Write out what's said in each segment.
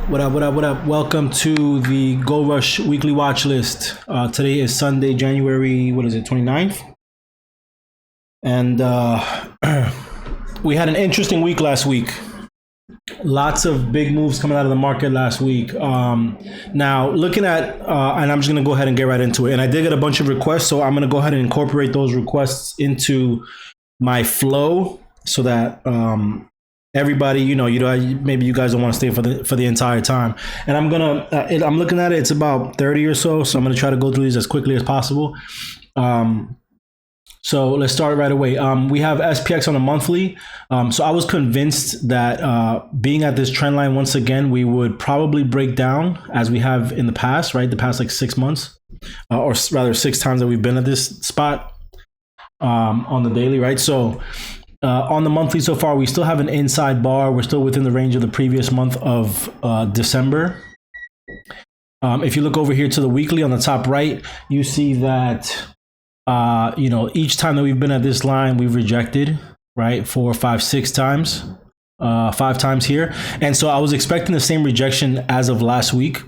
What up, what up, what up? Welcome to the Gold Rush Weekly Watch List. Today is Sunday, January, 29th? And we had an interesting week last week. Lots of big moves coming out of the market last week. Now, looking at, and I'm just going to go ahead and get right into it. And I did get a bunch of requests, so I'm going to go ahead and incorporate those requests into my flow so that everybody, maybe you guys don't want to stay for the entire time. And I'm looking at it. It's about 30 or so. So I'm going to try to go through these as quickly as possible. So let's start right away. We have SPX on a monthly. So I was convinced that being at this trend line once again, we would probably break down as we have in the past, right? The past like 6 months, or rather 6 times that we've been at this spot on the daily, right? So on the monthly so far, we still have an inside bar. We're still within the range of the previous month of December. If you look over here to the weekly on the top right, you see that, each time that we've been at this line, we've rejected, right? 4, 5, 6 times, 5 times here. And so I was expecting the same rejection as of last week,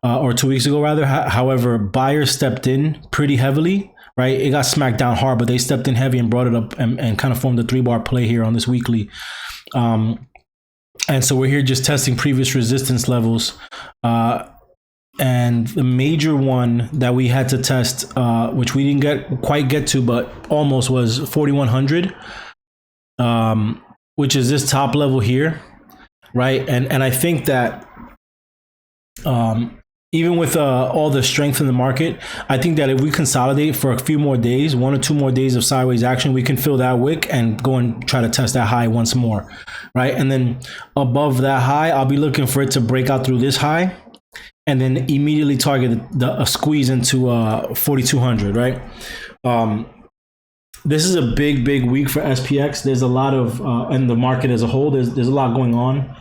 or 2 weeks ago rather. However, buyers stepped in pretty heavily. Right, it got smacked down hard, but they stepped in heavy and brought it up and kind of formed a 3-bar play here on this weekly. And so we're here just testing previous resistance levels. And the major one that we had to test, which we didn't quite get to, but almost, was 4,100, which is this top level here, right? And I think that even with all the strength in the market, I think that if we consolidate for a few more days, 1 or 2 more days of sideways action, we can fill that wick and go and try to test that high once more, right? And then above that high, I'll be looking for it to break out through this high and then immediately target a squeeze into 4,200, right? This is a big week for SPX. There's a lot of, and the market as a whole, there's a lot going on.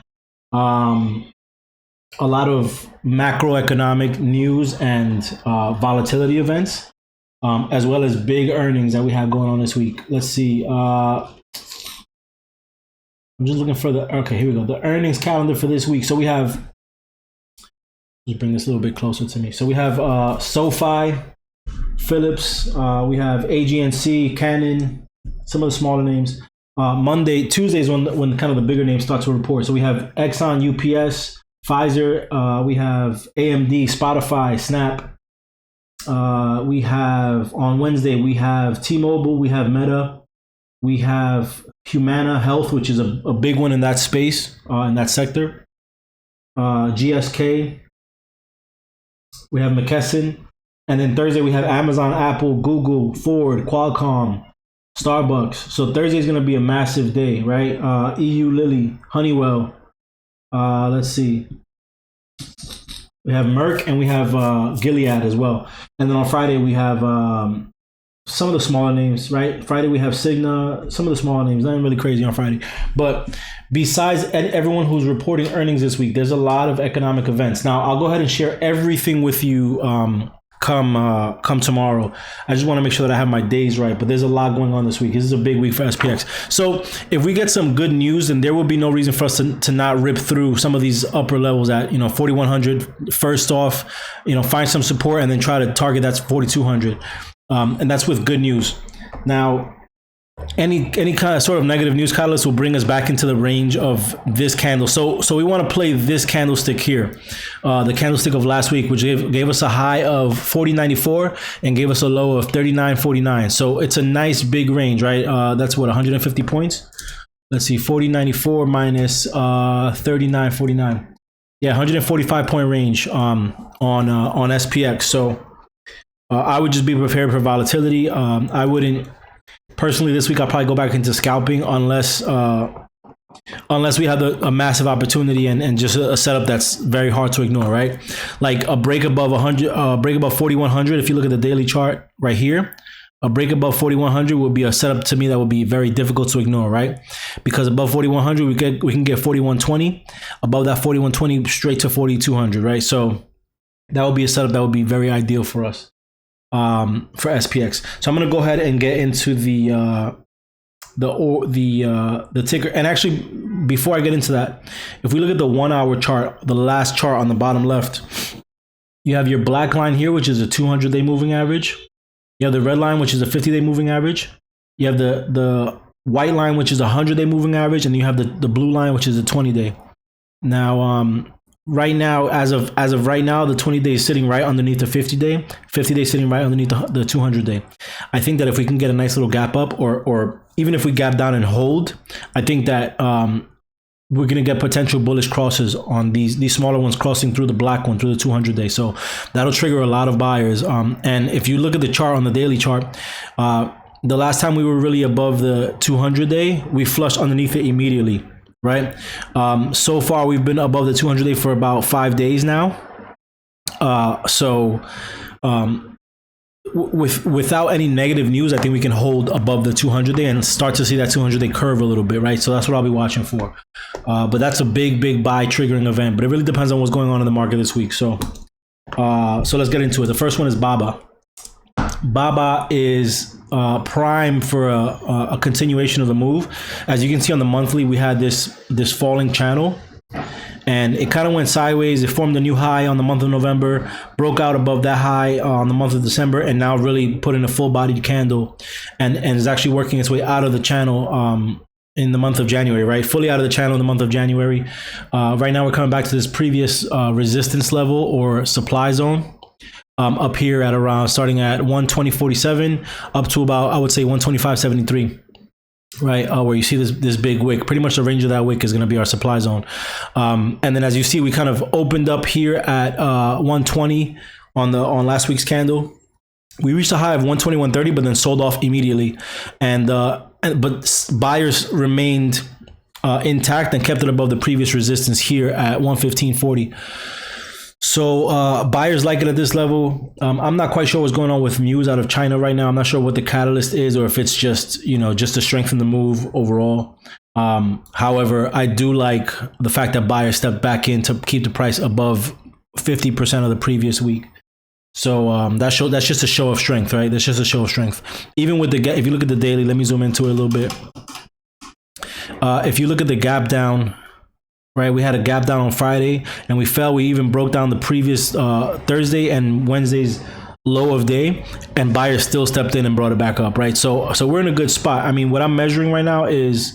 A lot of macroeconomic news and volatility events, as well as big earnings that we have going on this week. Let's see. I'm just looking for okay, here we go. The earnings calendar for this week. So we have, just bring this a little bit closer to me. So we have SoFi, Philips, we have AGNC, Canon, some of the smaller names. Tuesday is when kind of the bigger names start to report. So we have Exxon, UPS, Pfizer, we have AMD, Spotify, Snap. We have, on Wednesday, we have T-Mobile, we have Meta, we have Humana Health, which is a big one in that space, in that sector. GSK, we have McKesson. And then Thursday, we have Amazon, Apple, Google, Ford, Qualcomm, Starbucks. So Thursday is going to be a massive day, right? EU, Lilly, Honeywell. Let's see. We have Merck and we have Gilead as well. And then on Friday, we have some of the smaller names, right? Friday, we have Cigna, some of the smaller names. Nothing really crazy on Friday. But besides everyone who's reporting earnings this week, there's a lot of economic events. Now, I'll go ahead and share everything with you come tomorrow. I just want to make sure that I have my days right, but there's a lot going on this week. This is a big week for SPX. So if we get some good news, then there will be no reason for us to not rip through some of these upper levels at 4,100 first off, find some support and then try to target that's 4,200, and that's with good news. Now, any kind of sort of negative news catalyst will bring us back into the range of this candle. So we want to play this candlestick here, the candlestick of last week, which gave us a high of 40.94 and gave us a low of 39.49. So it's a nice big range, right? That's what, 150 points. Let's see, 40.94 minus 39.49. Yeah, 145 point range on SPX. So I would just be prepared for volatility. I wouldn't. Personally, this week I'll probably go back into scalping unless we have a massive opportunity and just a setup that's very hard to ignore, right? Like a break above 100, break above 4,100. If you look at the daily chart right here, a break above 4,100 would be a setup to me that would be very difficult to ignore, right? Because above 4,100 we can get 4,120. Above that 4,120 straight to 4,200, right? So that would be a setup that would be very ideal for us. For SPX. So I'm going to go ahead and get into the the ticker. And actually, before I get into that, if we look at the 1 hour chart, the last chart on the bottom left, you have your black line here, which is a 200-day moving average. You have the red line, which is a 50-day moving average. You have the white line, which is a 100-day moving average, and you have the blue line, which is a 20-day. Now, right now, as of right now, the 20-day is sitting right underneath the 50-day. 50-day sitting right underneath the 200-day. I think that if we can get a nice little gap up, or even if we gap down and hold, I think that we're going to get potential bullish crosses on these smaller ones crossing through the black one, through the 200-day. So that'll trigger a lot of buyers. And if you look at the chart on the daily chart, the last time we were really above the 200-day, we flushed underneath it immediately, right? So far, we've been above the 200-day for about 5 days now. Without any negative news, I think we can hold above the 200-day and start to see that 200-day curve a little bit, right? So that's what I'll be watching for. But that's a big buy triggering event. But it really depends on what's going on in the market this week. So let's get into it. The first one is BABA. BABA is prime for a continuation of the move. As you can see on the monthly, we had this falling channel. And it kind of went sideways. It formed a new high on the month of November, broke out above that high on the month of December, and now really put in a full-bodied candle and is actually working its way out of the channel in the month of January, right? Fully out of the channel in the month of January. Right now, we're coming back to this previous resistance level or supply zone up here at around starting at 120.47 up to about, I would say, 125.73. Right, where you see this big wick. Pretty much the range of that wick is going to be our supply zone. And then as you see, we kind of opened up here at 120 on last week's candle. We reached a high of 121.30, but then sold off immediately. But buyers remained intact and kept it above the previous resistance here at 115.40. So buyers like it at this level. I'm not quite sure what's going on with news out of China right now. I'm not sure what the catalyst is, or if it's just to strengthen the move overall. However, I do like the fact that buyers stepped back in to keep the price above 50% of the previous week. So that's just a show of strength, right? That's just a show of strength. Even with if you look at the daily, let me zoom into it a little bit. If you look at the gap down. Right, we had a gap down on Friday and we fell. We even broke down the previous Thursday and Wednesday's low of day, and buyers still stepped in and brought it back up. Right, so we're in a good spot. I mean, what I'm measuring right now is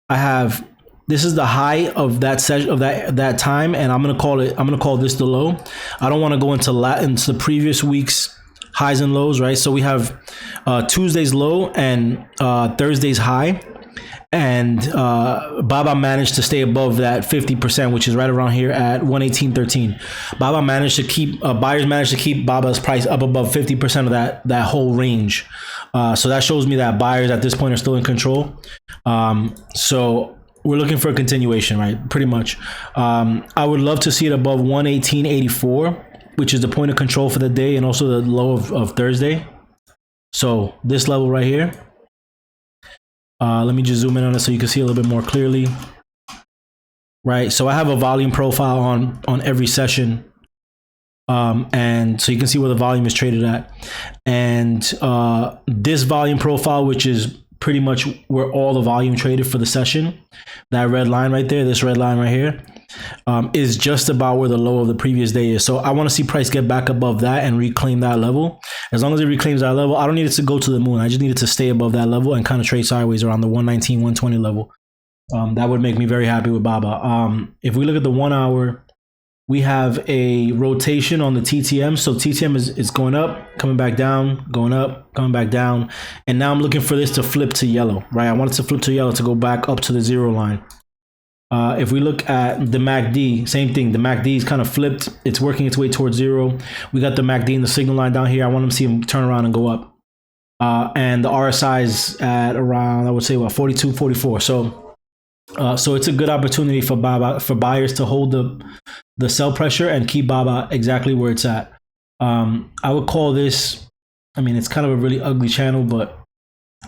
this is the high of that session of that time, and I'm gonna call this the low. I don't want to go into the previous week's highs and lows. Right, so we have Tuesday's low and Thursday's high. And BABA managed to stay above that 50%, which is right around here at 118.13. BABA managed to keep buyers managed to keep BABA's price up above 50% of that whole range. So that shows me that buyers at this point are still in control. So we're looking for a continuation, right? Pretty much. I would love to see it above 118.84, which is the point of control for the day and also the low of Thursday. So this level right here. Let me just zoom in on it so you can see a little bit more clearly. Right, so I have a volume profile on every session, and so you can see where the volume is traded at. And this volume profile, which is pretty much where all the volume traded for the session, that red line right there, this red line right here, is just about where the low of the previous day is. So I want to see price get back above that and reclaim that level. As long as it reclaims that level, I don't need it to go to the moon. I just need it to stay above that level and kind of trade sideways around the 119, 120 level. That would make me very happy with BABA. If we look at the 1 hour, we have a rotation on the TTM. So TTM is going up, coming back down, going up, coming back down. And now I'm looking for this to flip to yellow, right? I want it to flip to yellow to go back up to the 0 line. If we look at the MACD, same thing. The MACD is kind of flipped. It's working its way towards 0. We got the MACD in the signal line down here. I want to see them turn around and go up. And the RSI is at around, I would say, 42, 44. So it's a good opportunity for buyers to hold the sell pressure and keep BABA exactly where it's at. I would call this, I mean, it's kind of a really ugly channel, but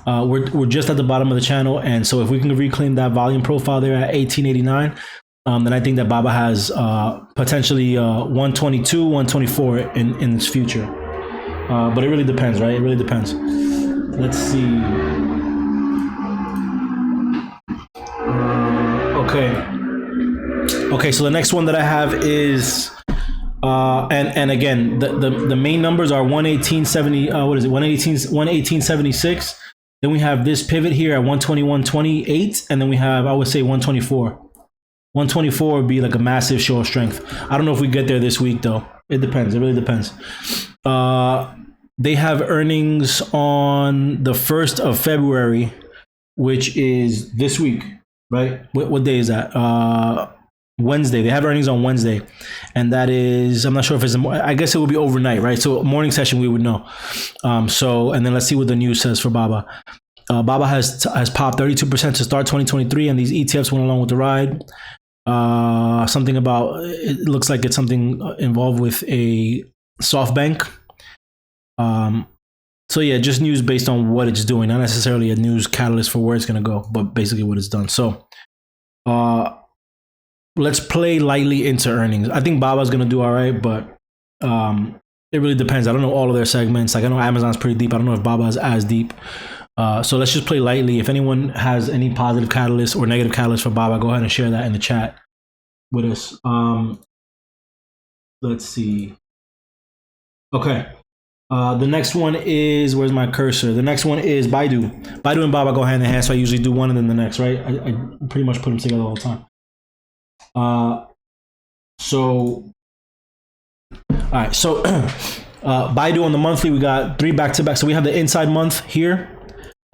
we're just at the bottom of the channel, and so if we can reclaim that volume profile there at 1889, then I think that BABA has potentially 122, 124 in its future. But it really depends, right? It really depends. Let's see. Okay, so the next one that I have is and again the main numbers are 118.70 what is it 118.76. Then we have this pivot here at 121.28, and then we have, I would say, 124. 124 would be like a massive show of strength. I don't know if we get there this week though. It depends. It really depends. They have earnings on the 1st of February, which is this week, right? What day is that? Wednesday. They have earnings on Wednesday, and that is, I'm not sure if it's, I guess it will be overnight, right? So morning session we would know. So, and then let's see what the news says for BABA. BABA has popped 32% to start 2023, and these ETFs went along with the ride. Something about, it looks like it's something involved with a SoftBank. So yeah, just news based on what it's doing, not necessarily a news catalyst for where it's going to go, but basically what it's done. So, let's play lightly into earnings. I think Baba's going to do all right, but it really depends. I don't know all of their segments. Like, I know Amazon's pretty deep. I don't know if Baba is as deep. So let's just play lightly. If anyone has any positive catalyst or negative catalyst for Baba, go ahead and share that in the chat with us. Let's see. Okay. The next one is, where's my cursor? The next one is Baidu. Baidu and Baba go hand in hand, so I usually do one and then the next, right? I pretty much put them together all the time. So, all right. So, Baidu on the monthly, we got 3 back-to-back. So we have the inside month here.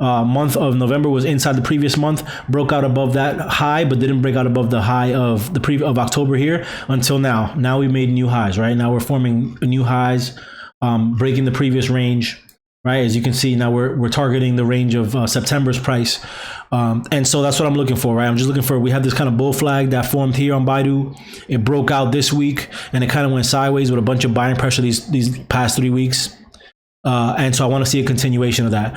Month of November was inside the previous month, broke out above that high, but didn't break out above the high of the of October here until now. Now we made new highs, right? Now we're forming new highs, breaking the previous range, right? As you can see, now we're targeting the range of September's price. And so that's what I'm looking for, right? I'm just looking for, we have this kind of bull flag that formed here on Baidu. It broke out this week and it kind of went sideways with a bunch of buying pressure these past 3 weeks. And so I want to see a continuation of that.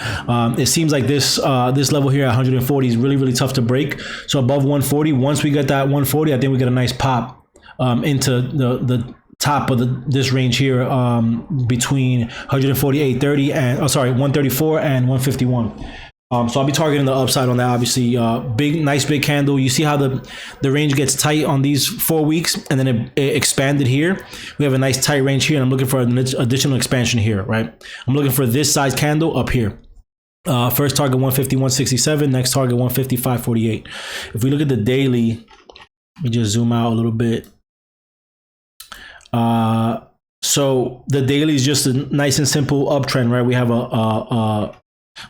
It seems like this level here at 140 is really, really tough to break. So above 140, once we get that 140, I think we get a nice pop into the top of this range here between 148.30 and 134 and 151. So I'll be targeting the upside on that. Obviously, nice big candle. You see how the range gets tight on these 4 weeks, and then it expanded here. We have a nice tight range here, and I'm looking for an additional expansion here, right? I'm looking for this size candle up here. First target 151.67, next target 155.48. If we look at the daily, let me just zoom out a little bit. So the daily is just a nice and simple uptrend, right?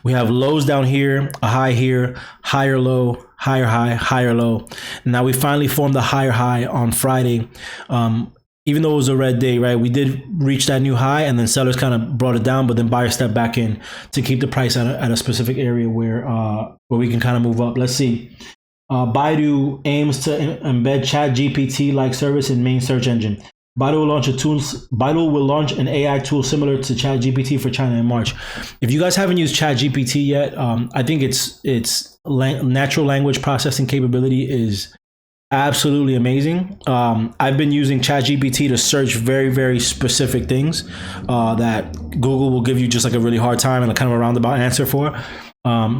We have lows down here, a high here, higher low, higher high, higher low. Now we finally formed a higher high on Friday. Even though it was a red day, right? We did reach that new high, and then sellers kind of brought it down, but then buyers stepped back in to keep the price at a specific area where we can kind of move up. Let's see. Baidu aims to embed ChatGPT-like service in main search engine. Baidu will launch an AI tool similar to ChatGPT for China in March. If you guys haven't used ChatGPT yet, I think its natural language processing capability is absolutely amazing. I've been using ChatGPT to search very, very specific things that Google will give you just like a really hard time and a kind of a roundabout answer for.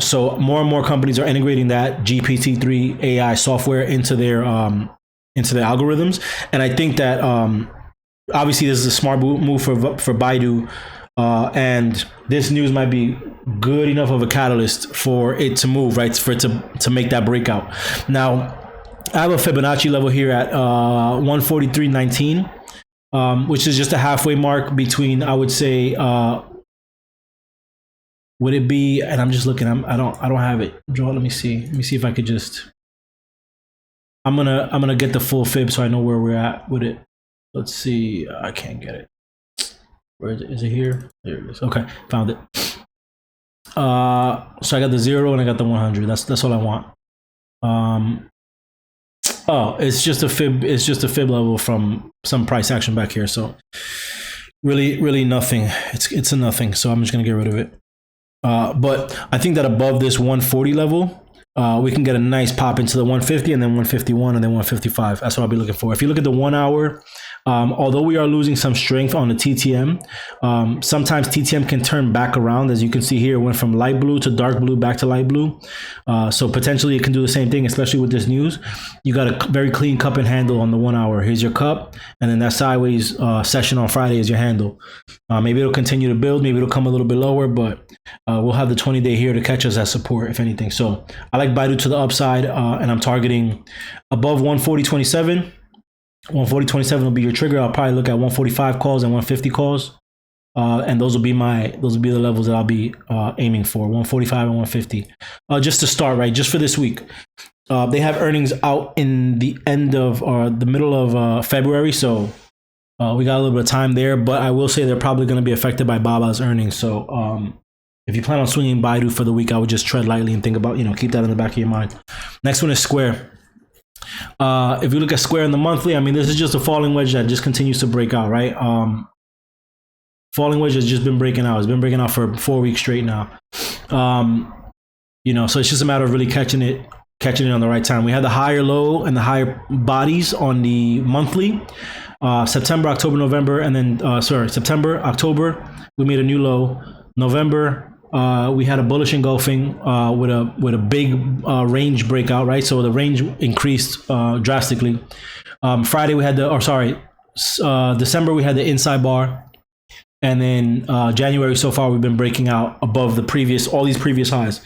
So more and more companies are integrating that GPT-3 AI software into their algorithms, and I think that obviously this is a smart move for Baidu, and this news might be good enough of a catalyst for it to move, right? For it to make that breakout. Now, I have a Fibonacci level here at 143.19, which is just a halfway mark between, I would say, would it be? And I'm just looking. I don't have it. Let me see. Let me see if I could just. I'm gonna get the full fib so I know where we're at with it. Let's see. I can't get it. Where is it? Is it here? There it is. Okay, found it. So I got the 0 and I got the 100. That's all I want. Oh, it's just a fib. It's just a fib level from some price action back here. So really nothing. It's a nothing. So I'm just gonna get rid of it. But I think that above this 140 level, we can get a nice pop into the 150 and then 151 and then 155. That's what I'll be looking for. If you look at the 1 hour, Although we are losing some strength on the TTM, sometimes TTM can turn back around. As you can see here, it went from light blue to dark blue back to light blue. So potentially it can do the same thing, especially with this news. You got a very clean cup and handle on the 1 hour. Here's your cup, and then that sideways session on Friday is your handle. Maybe it'll continue to build, maybe it'll come a little bit lower, but we'll have the 20-day here to catch us as support, if anything. So I like Baidu to the upside, and I'm targeting above 140.27. 140.27 will be your trigger. I'll probably look at 145 calls and 150 calls, and those will be the levels that I'll be aiming for, 145 and 150, just to start, right? Just for this week. They have earnings out in the end of or the middle of February, so we got a little bit of time there. But I will say they're probably going to be affected by Baba's earnings. So if you plan on swinging Baidu for the week, I would just tread lightly and think about, keep that in the back of your mind. Next one is Square. If you look at Square in the monthly, I mean, this is just a falling wedge that just continues to break out, right? Falling wedge has just been breaking out. It's been breaking out for 4 weeks straight now. So it's just a matter of really catching it on the right time. We had the higher low and the higher bodies on the monthly. September, October, November, and then September, October, we made a new low. November, we had a bullish engulfing with a big range breakout, right? So the range increased drastically. Friday we had December we had the inside bar, and then January so far we've been breaking out above all these previous highs.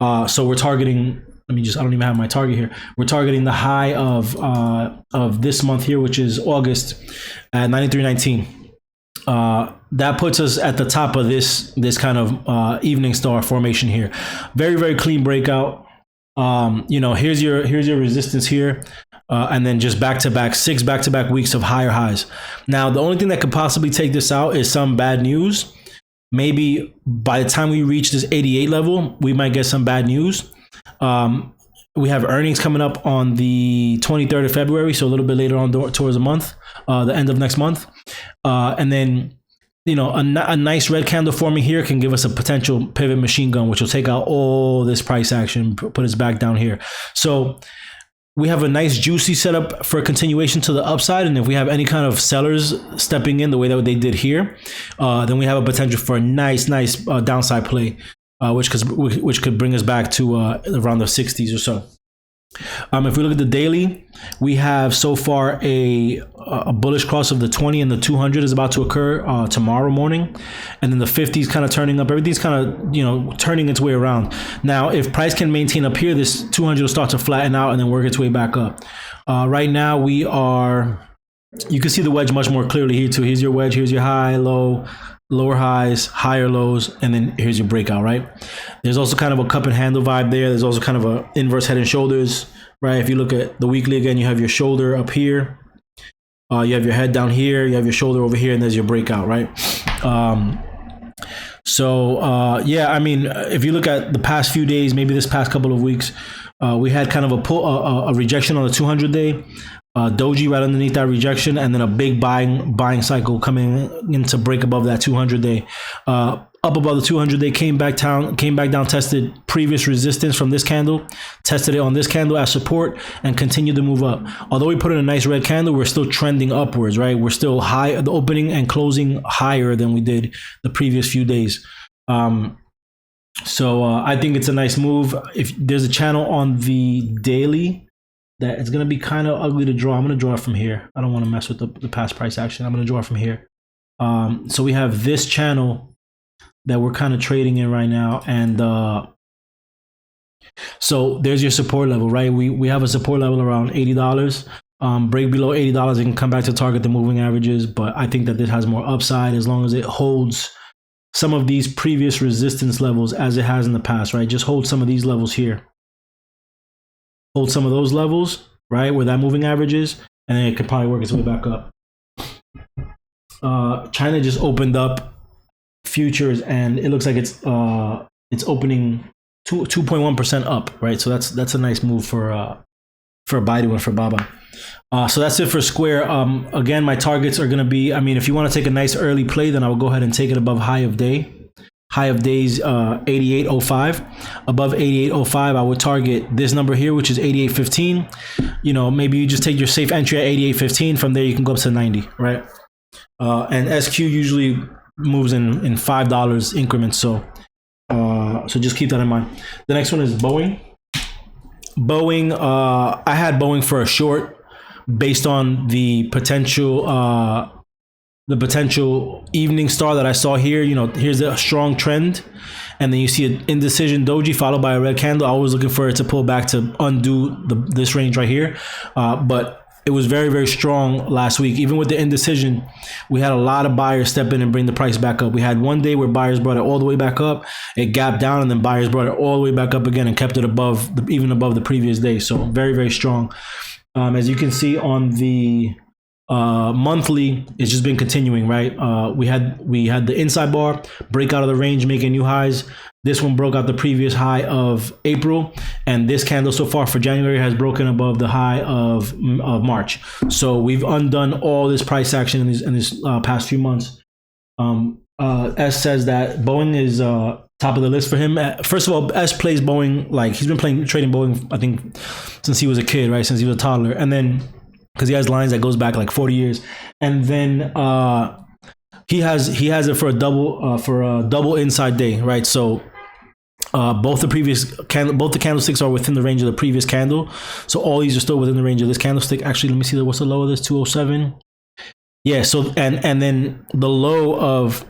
So we're targeting. I don't even have my target here. We're targeting the high of this month here, which is August, at 93.19. That puts us at the top of this kind of evening star formation here. Very, very clean breakout. Here's your resistance here, and then just six back-to-back weeks of higher highs. Now, the only thing that could possibly take this out is some bad news. Maybe by the time we reach this 88 level, we might get some bad news. We have earnings coming up on the 23rd of February, so a little bit later on towards the month, the end of next month. And then, a nice red candle forming here can give us a potential pivot machine gun, which will take out all this price action, put us back down here. So we have a nice juicy setup for continuation to the upside. And if we have any kind of sellers stepping in the way that they did here, then we have a potential for a nice downside play. Which could bring us back to around the 60s or so. If we look at the daily, we have so far a bullish cross of the 20 and the 200 is about to occur tomorrow morning, and then the 50s kind of turning up. Everything's kind of turning its way around. Now, if price can maintain up here, this 200 will start to flatten out and then work its way back up. Right now, we are. You can see the wedge much more clearly here too. Here's your wedge. Here's your high, low. Lower highs, higher lows, and then here's your breakout, right? There's also kind of a cup and handle vibe there. There's also kind of a inverse head and shoulders, right? If you look at the weekly again, you have your shoulder up here, you have your head down here, you have your shoulder over here, and there's your breakout, right? If you look at the past few days, maybe this past couple of weeks, we had kind of a rejection on the 200-day. Doji right underneath that rejection, and then a big buying cycle coming in to break above that 200-day. Up above the 200-day, came back down, tested previous resistance from this candle, tested it on this candle as support, and continued to move up. Although we put in a nice red candle, we're still trending upwards, right? We're still high, the opening and closing higher than we did the previous few days. So I think it's a nice move. If there's a channel on the daily that it's going to be kind of ugly to draw. I'm going to draw it from here. I don't want to mess with the past price action. I'm going to draw it from here. So we have this channel that we're kind of trading in right now. And so there's your support level, right? We have a support level around $80. Break below $80, it can come back to target the moving averages. But I think that this has more upside as long as it holds some of these previous resistance levels as it has in the past, right? Just hold some of these levels here. Hold some of those levels, right, where that moving average is, and then it could probably work its way back up. China just opened up futures, and it looks like it's opening 2.1% up, right? So that's a nice move for Baidu and for Baba. So that's it for Square. Again, my targets are going to be, if you want to take a nice early play, then I will go ahead and take it above high of day. high of days 88.05. Above 88.05, I would target this number here, which is 88.15. You know, maybe you just take your safe entry at 88.15. From there, you can go up to 90, right? And SQ usually moves in $5 increments, so just keep that in mind. The next one is Boeing. I had Boeing for a short based on the potential evening star that I saw here. You know, here's a strong trend, and then you see an indecision doji followed by a red candle. I was looking for it to pull back to undo this range right here, but it was very, very strong last week. Even with the indecision, we had a lot of buyers step in and bring the price back up. We had one day where buyers brought it all the way back up, it gapped down, and then buyers brought it all the way back up again and kept it even above the previous day. So very, very strong. As you can see on the monthly, it's just been continuing, right? We had the inside bar break out of the range, making new highs. This one broke out the previous high of April, and this candle so far for January has broken above the high of March. So we've undone all this price action in this past few months. S says that Boeing is top of the list for him. First of all, S plays Boeing like he's been trading Boeing, I think, since he was a kid, right? Since he was a toddler, and then because he has lines that goes back like 40 years, and then he has it for a double inside day, right? So both the candlesticks are within the range of the previous candle, so all these are still within the range of this candlestick. Actually, let me see what's the low of this. 207. Yeah. So and then the low of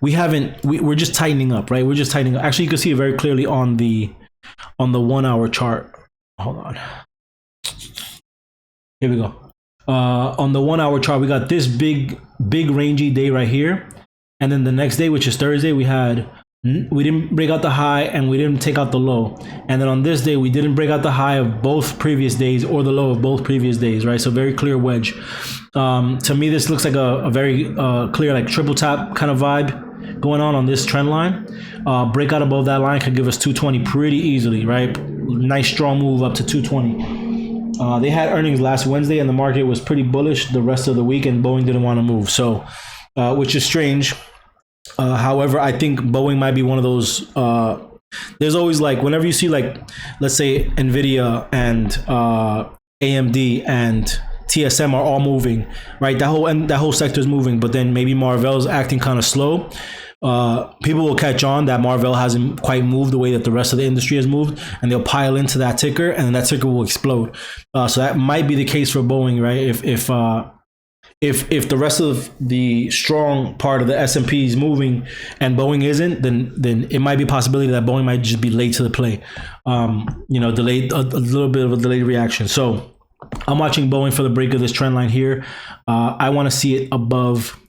we're just tightening up, right? We're just tightening up. Actually, you can see it very clearly on the 1 hour chart. Hold on. Here we go. On the 1 hour chart, we got this big rangy day right here, and then the next day, which is Thursday, we didn't break out the high and we didn't take out the low, and then on this day we didn't break out the high of both previous days or the low of both previous days, right? So very clear wedge. To me, this looks like a very clear like triple tap kind of vibe going on this trend line. Breakout above that line could give us 220 pretty easily, right? Nice strong move up to 220. They had earnings last Wednesday and the market was pretty bullish the rest of the week, and Boeing didn't want to move, so which is strange. However, I think Boeing might be one of those. There's always like, whenever you see like, let's say NVIDIA and AMD and TSM are all moving, right? That whole sector is moving, but then maybe Marvell's acting kind of slow. People will catch on that Marvell hasn't quite moved the way that the rest of the industry has moved, and they'll pile into that ticker, and then that ticker will explode. So that might be the case for Boeing, right? If the rest of the strong part of the S&P is moving and Boeing isn't, then it might be a possibility that Boeing might just be late to the play. Delayed, a little bit of a delayed reaction. So I'm watching Boeing for the break of this trend line here. I want to see it above.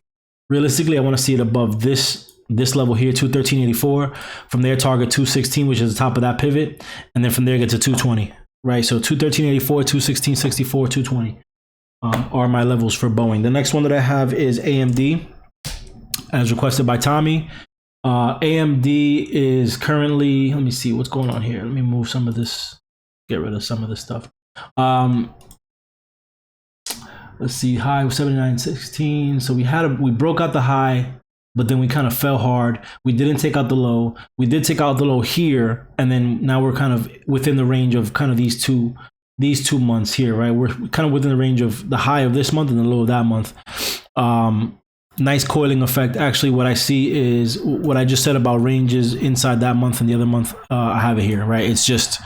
Realistically, I want to see it above this level here, 213.84. From there, target 216, which is the top of that pivot, and then from there get to 220. Right, so 213.84, 216.64, 220 are my levels for Boeing. The next one that I have is AMD, as requested by Tommy. AMD is currently, let me see what's going on here. Let me move some of this, get rid of some of this stuff. Let's see, high was 79.16. So we broke out the high, but then we kind of fell hard. We didn't take out the low. We did take out the low here, and then now we're kind of within the range of kind of these two months here, right? We're kind of within the range of the high of this month and the low of that month. Nice coiling effect. Actually, what I see is what I just said about ranges inside that month and the other month. I have it here, right? It's just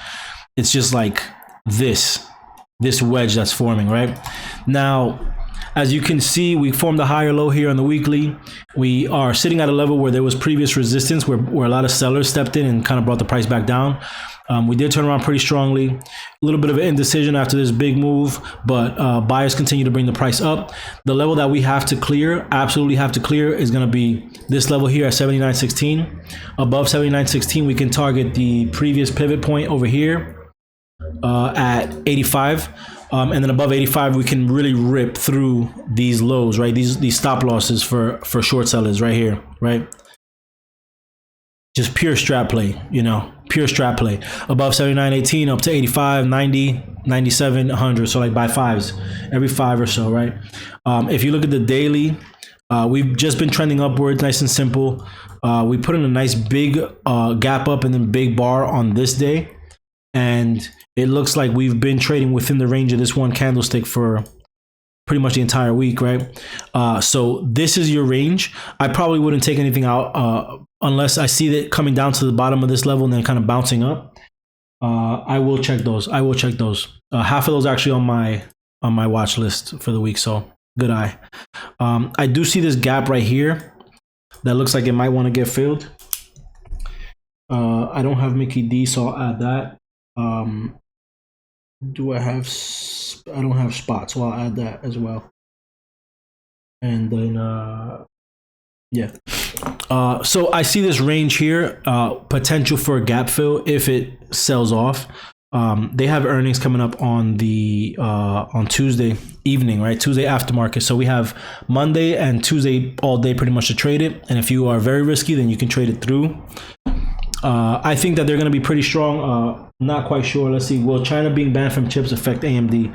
like this wedge that's forming, right? Now, as you can see, we formed a higher low here on the weekly. We are sitting at a level where there was previous resistance, where a lot of sellers stepped in and kind of brought the price back down. We did turn around pretty strongly. A little bit of an indecision after this big move, but buyers continue to bring the price up. The level that we have to clear, absolutely have to clear, is going to be this level here at 79.16. Above 79.16, we can target the previous pivot point over here at 85. And then above 85, we can really rip through these lows, right? These stop losses for short sellers right here, right? Just pure strat play, pure strat play. Above 79.18 up to 85, 90, 97, 100. So like by fives, every five or so, right? If you look at the daily, We've just been trending upwards, nice and simple. We put in a nice big gap up and then big bar on this day. And it looks like we've been trading within the range of this one candlestick for pretty much the entire week, right? So this is your range. I probably wouldn't take anything out unless I see it coming down to the bottom of this level and then kind of bouncing up. I will check those. Half of those actually on my watch list for the week. So good eye. I do see this gap right here that looks like it might want to get filled. I don't have Mickey D, so I'll add that. Do I have? I don't have spot, so I'll add that as well. And then, yeah. So I see this range here, potential for a gap fill if it sells off. They have earnings coming up on the on Tuesday evening, right? Tuesday aftermarket. So we have Monday and Tuesday all day pretty much to trade it. And if you are very risky, then you can trade it through. I think that they're going to be pretty strong. Not quite sure. Let's see. Will China being banned from chips affect AMD?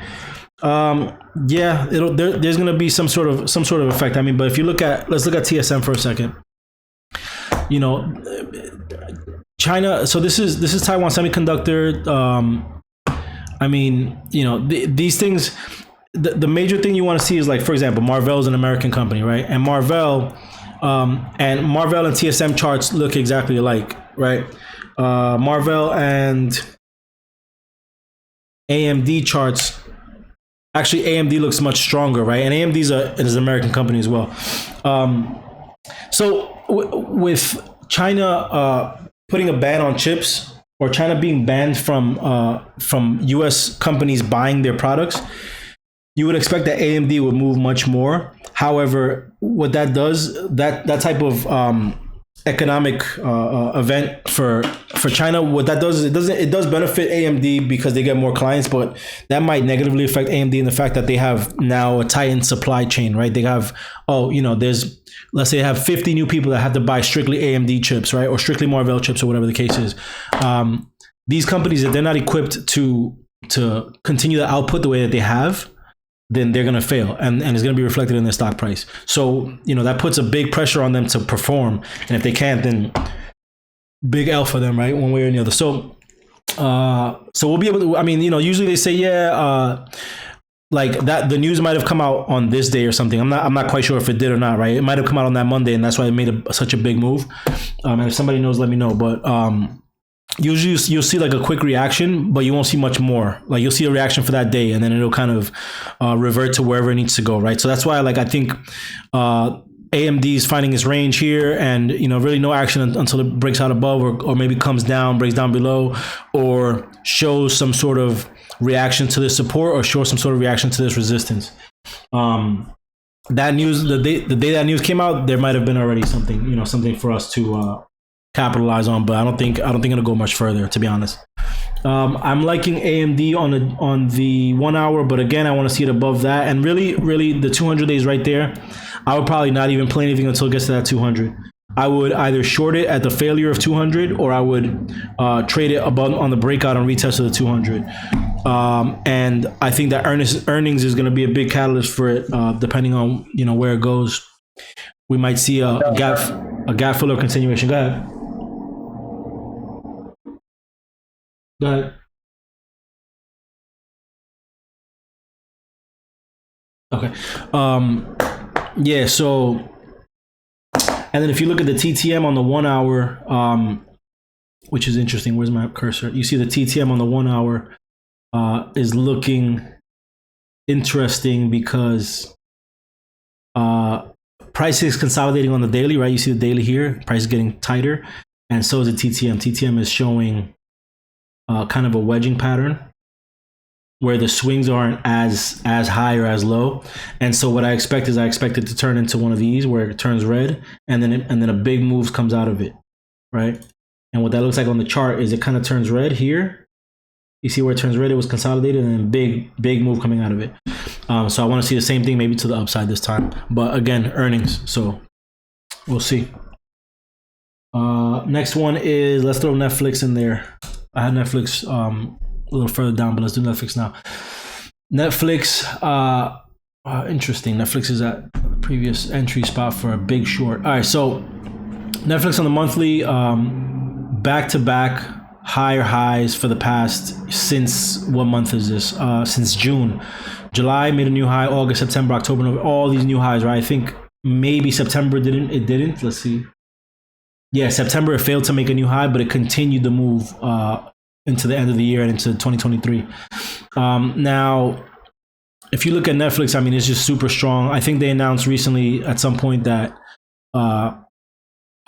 Yeah, there's going to be some sort of effect. I mean, but if you let's look at TSM for a second. You know, China. So this is Taiwan Semiconductor. I mean, you know, these things. The major thing you want to see is, like, for example, Marvell is an American company, right? And Marvell and TSM charts look exactly alike, right? Marvell and AMD charts, actually AMD looks much stronger, right? And AMD is an American company as well. So with China putting a ban on chips, or China being banned from US companies buying their products, you would expect that AMD would move much more. However, what that does, that type of economic event for China, what that does is it does benefit AMD because they get more clients, but that might negatively affect AMD in the fact that they have now a tightened supply chain, right? They have, let's say they have 50 new people that have to buy strictly AMD chips, right? Or strictly Marvell chips, or whatever the case is. These companies, if they're not equipped to continue the output the way that they have, then they're going to fail, and it's going to be reflected in their stock price. So, you know, that puts a big pressure on them to perform. And if they can't, then big L for them, right? One way or the other. So we'll be able to, I mean, you know, usually they say, like that, the news might have come out on this day or something. I'm not quite sure if it did or not, right? It might have come out on that Monday, and that's why it made such a big move. And if somebody knows, let me know. But, usually you'll see like a quick reaction, but you won't see much more. Like, you'll see a reaction for that day, and then it'll kind of revert to wherever it needs to go, right? So that's why, like, I think AMD is finding its range here, and, you know, really no action until it breaks out above, or maybe comes down, breaks down below, or shows some sort of reaction to this support, or shows some sort of reaction to this resistance. That news, the day that news came out, there might have been already something for us to capitalize on, but I don't think it'll go much further, to be honest. I'm liking AMD on the 1 hour, but again, I want to see it above that, and really the 200 days right there. I would probably not even play anything until it gets to that 200. I would either short it at the failure of 200, or I would trade it above on the breakout and retest of the 200. And I think that earnings is going to be a big catalyst for it, depending on, you know, where it goes. We might see a gap fill or continuation. Go ahead. Go ahead. Okay. Yeah. So, and then if you look at the TTM on the 1 hour, which is interesting. Where's my cursor? You see the TTM on the 1 hour is looking interesting because price is consolidating on the daily, right? You see the daily here. Price is getting tighter, and so is the TTM. TTM is showing kind of a wedging pattern where the swings aren't as high or as low. And so what I expect it to turn into one of these where it turns red, and then a big move comes out of it, right? And what that looks like on the chart is it kind of turns red here. You see where it turns red, it was consolidated, and then big move coming out of it. So I want to see the same thing, maybe to the upside this time. But again, earnings, so we'll see. Next one is, let's throw Netflix in there. I had Netflix a little further down, but let's do Netflix now. Netflix, interesting. Netflix is at previous entry spot for a big short. All right, so Netflix on the monthly, back to back higher highs for the past, since what month is this? Since June. July made a new high, August, September, October, November, all these new highs, right? I think maybe September didn't. Let's see. Yeah, September it failed to make a new high, but it continued to move into the end of the year and into 2023. Now, if you look at Netflix, I mean, it's just super strong. I think they announced recently at some point that a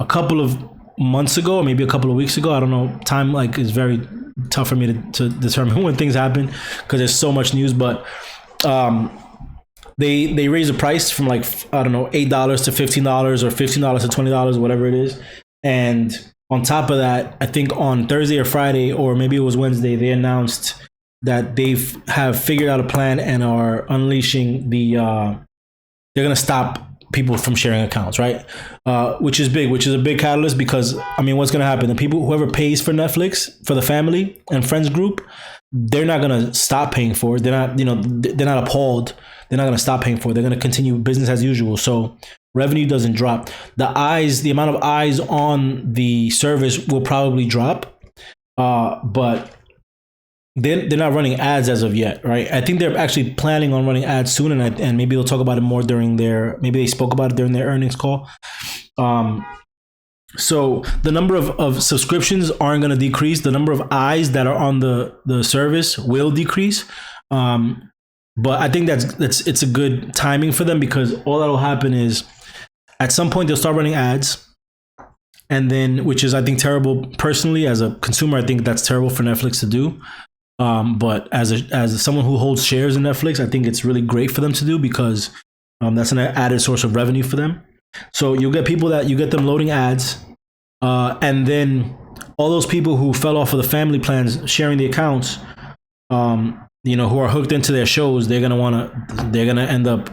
couple of months ago, or maybe a couple of weeks ago, I don't know, time like is very tough for me to determine when things happen because there's so much news, but they raised the price from like, I don't know, $8 to $15 or $15 to $20, whatever it is. And on top of that, I think on Thursday or Friday, or maybe it was Wednesday, they announced that have figured out a plan and are unleashing they're going to stop people from sharing accounts, right? Which is a big catalyst because, I mean, what's going to happen? The people, whoever pays for Netflix, for the family and friends group, they're not going to stop paying for it. They're not appalled. They're not going to stop paying for it. They're going to continue business as usual. So revenue doesn't drop. The amount of eyes on the service will probably drop, but they're not running ads as of yet, right? I think they're actually planning on running ads soon, and maybe they'll talk about it more maybe they spoke about it during their earnings call. So the number of subscriptions aren't going to decrease. The number of eyes that are on the service will decrease. But I think it's a good timing for them because all that'll happen is at some point they'll start running ads. And then, which is, I think, terrible personally as a consumer. I think that's terrible for Netflix to do. But as someone who holds shares in Netflix, I think it's really great for them to do because that's an added source of revenue for them. So you get them loading ads, and then all those people who fell off of the family plans sharing the accounts, who are hooked into their shows, they're gonna end up,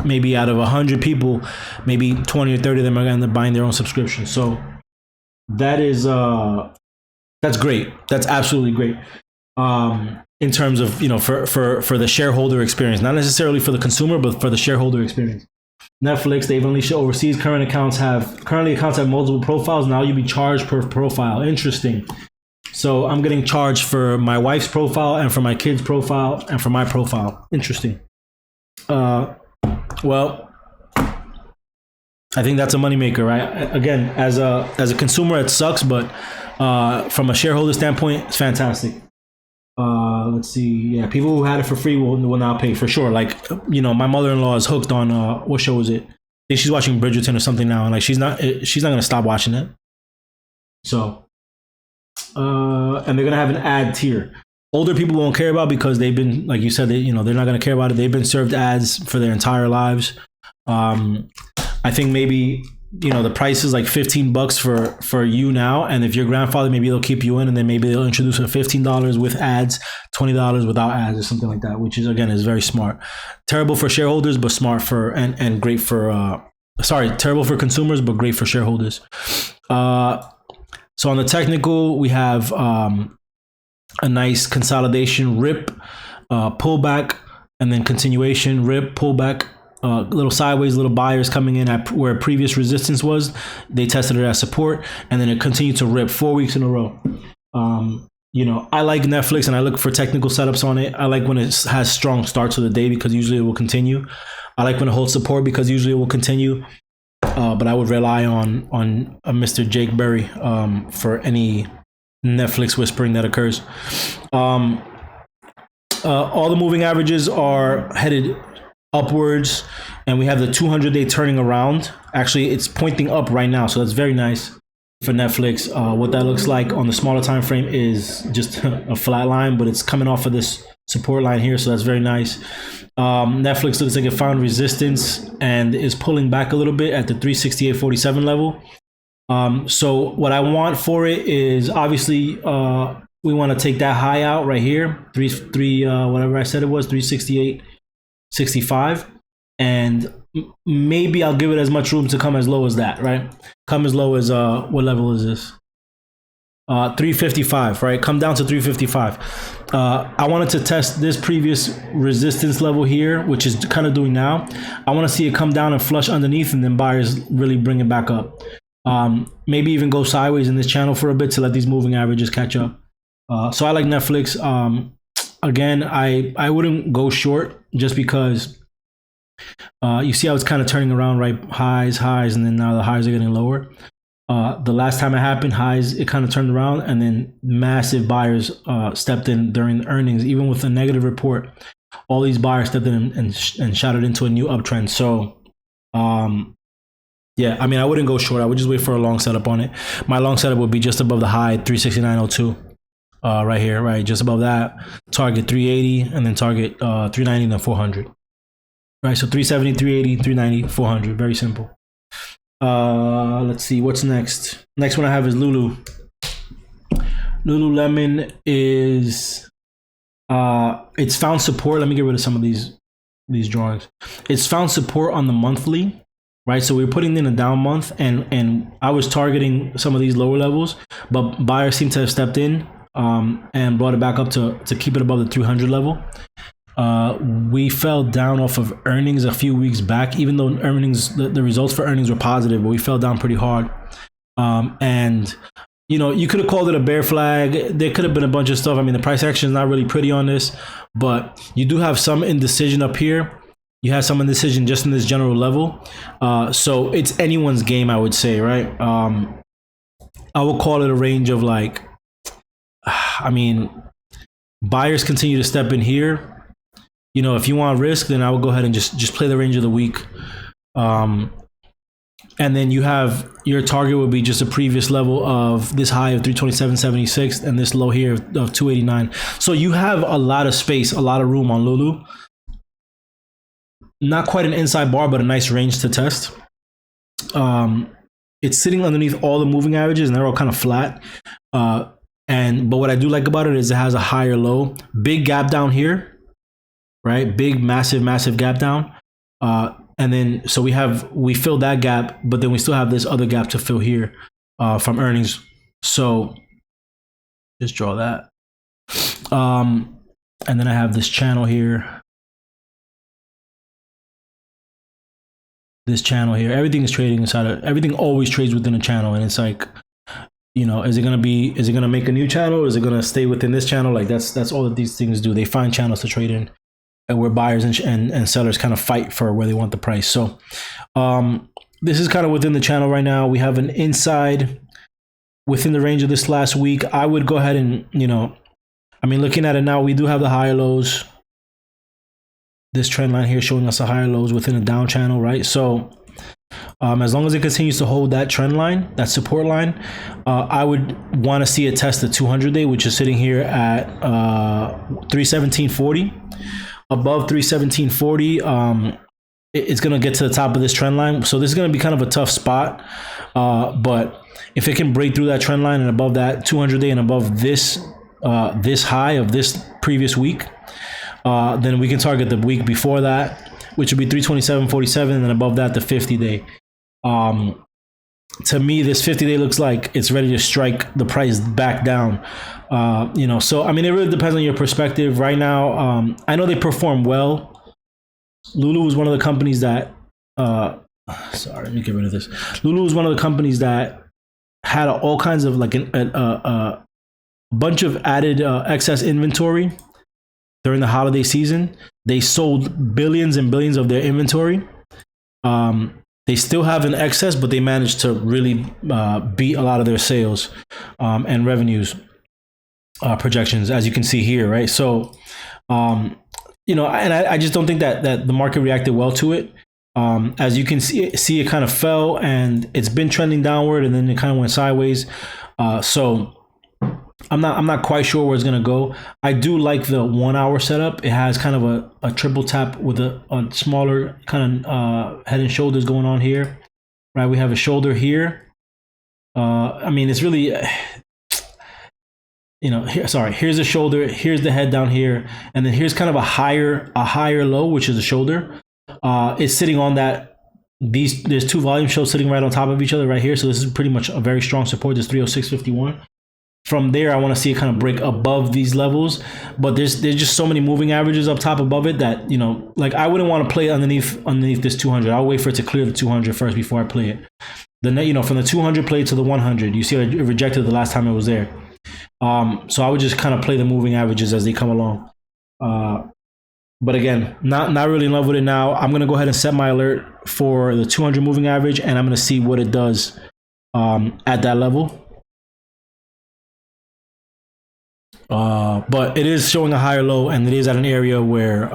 maybe out of 100 people, maybe 20 or 30 of them are gonna end up buying their own subscription. So that is that's great. That's absolutely great. In terms of, for the shareholder experience, not necessarily for the consumer, but for the shareholder experience. Netflix, they've unleashed overseas. Accounts have multiple profiles. Now you'll be charged per profile. Interesting. So I'm getting charged for my wife's profile and for my kid's profile and for my profile. Interesting. Well, I think that's a moneymaker, right? Again, as a consumer, it sucks, but from a shareholder standpoint, it's fantastic. Let's see. Yeah, people who had it for free will now pay for sure. Like, my mother-in-law is hooked on what show is it? I think she's watching Bridgerton or something now, and like she's not gonna stop watching it. So, and they're gonna have an ad tier. Older people won't care about because they've been, like you said, they're not gonna care about it. They've been served ads for their entire lives. I think maybe the price is like $15 for you now, and if your grandfather, maybe they'll keep you in, and then maybe they'll introduce a $15 with ads, $20 without ads, or something like that, which is, again, is very smart. Terrible for shareholders, but smart for and great for terrible for consumers, but great for shareholders. So on the technical, we have a nice consolidation, rip, pullback, and then continuation, rip, pullback. Little sideways, little buyers coming in at where previous resistance was. They tested it as support, and then it continued to rip 4 weeks in a row. I like Netflix, and I look for technical setups on it. I like when it has strong starts of the day because usually it will continue. I like when it holds support because usually it will continue. But I would rely on Mr. Jake Berry for any Netflix whispering that occurs. All the moving averages are headed upwards, and we have the 200-day turning around. Actually, it's pointing up right now, so that's very nice for Netflix. What that looks like on the smaller time frame is just a flat line, but it's coming off of this support line here, so that's very nice. Netflix looks like it found resistance and is pulling back a little bit at the 368.47 level. So what I want for it is, obviously, we want to take that high out right here, whatever I said it was, 368.65, and maybe I'll give it as much room to come as low as that, right? Come as low as what level is this? 355, right? Come down to 355. I wanted to test this previous resistance level here, which is kind of doing now. I want to see it come down and flush underneath, and then buyers really bring it back up. Maybe even go sideways in this channel for a bit to let these moving averages catch up. So I like Netflix. Again, I wouldn't go short just because you see how it's kind of turning around, right? Highs, and then now the highs are getting lower. The last time it happened, highs, it kind of turned around, and then massive buyers stepped in during the earnings. Even with a negative report, all these buyers stepped in and shot it into a new uptrend. So, yeah, I mean, I wouldn't go short. I would just wait for a long setup on it. My long setup would be just above the high, 369.02, right here, right? Just above that, target 380, and then target 390, then 400. Right, so 370, 380, 390, 400. Very simple. Let's see what's next. Next one I have is Lulu. Lululemon is it's found support. Let me get rid of some of these drawings. It's found support on the monthly, right? So we're putting in a down month, and I was targeting some of these lower levels, but buyers seem to have stepped in and brought it back up to keep it above the 300 level. We fell down off of earnings a few weeks back, even though earnings, the results for earnings were positive, but we fell down pretty hard. And, you know, you could have called it a bear flag. There could have been a bunch of stuff. I mean, the price action is not really pretty on this, but you do have some indecision up here. You have some indecision just in this general level. So it's anyone's game, I would say, right? I would call it a range of like, I mean, buyers continue to step in here. You know, if you want risk, then I would go ahead and just play the range of the week. And then you have your target would be just a previous level of this high of 327.76 and this low here of 289. So you have a lot of space, a lot of room on Lulu. Not quite an inside bar, but a nice range to test. It's sitting underneath all the moving averages, and they're all kind of flat. But what I do like about it is it has a higher low, big gap down here. Right, big, massive gap down, and then so we filled that gap, but then we still have this other gap to fill here from earnings. So just draw that, and then I have this channel here. This channel here, everything is trading inside of. Everything always trades within a channel, and it's like, you know, is it gonna make a new channel? Or is it gonna stay within this channel? Like that's all that these things do. They find channels to trade in. And where buyers and sellers kind of fight for where they want the price. So this is kind of within the channel right now. We have an inside within the range of this last week. I would go ahead and, you know, I mean, looking at it now, we do have the higher lows. This trend line here showing us the higher lows within a down channel, right? So as long as it continues to hold that trend line, that support line, I would want to see it test the 200-day, which is sitting here at 317.40. Above 317.40, it's going to get to the top of this trend line. So this is going to be kind of a tough spot. But if it can break through that trend line and above that 200-day and above this this high of this previous week, then we can target the week before that, which would be 327.47, and then above that the 50-day. To me, this 50-day looks like it's ready to strike the price back down. You know, so I mean, it really depends on your perspective. Right now, I know they perform well. Lulu was one of the companies that sorry, let me get rid of this. Lulu was one of the companies that had all kinds of like a bunch of added excess inventory during the holiday season. They sold billions and billions of their inventory. They still have an excess, but they managed to really beat a lot of their sales and revenues projections, as you can see here, right? So, you know, and I just don't think that the market reacted well to it. As you can see, it kind of fell, and it's been trending downward, and then it kind of went sideways. So I'm not quite sure where it's gonna go. I do like the 1 hour setup. It has kind of a triple tap with a smaller kind of head and shoulders going on here, right? We have a shoulder here. I mean, it's really, you know, here's a shoulder, here's the head down here, and then here's kind of a higher low, which is a shoulder. It's sitting on that. There's two volume shows sitting right on top of each other right here. So this is pretty much a very strong support. This 306.51. from there, I want to see it kind of break above these levels, but there's just so many moving averages up top above it that, you know, like I wouldn't want to play underneath this 200. I'll wait for it to clear the 200 first before I play it. The net, you know, from the 200 play to the 100, you see it rejected the last time it was there. So I would just kind of play the moving averages as they come along. But again, not really in love with it now. I'm gonna go ahead and set my alert for the 200 moving average, and I'm gonna see what it does at that level. But it is showing a higher low, and it is at an area where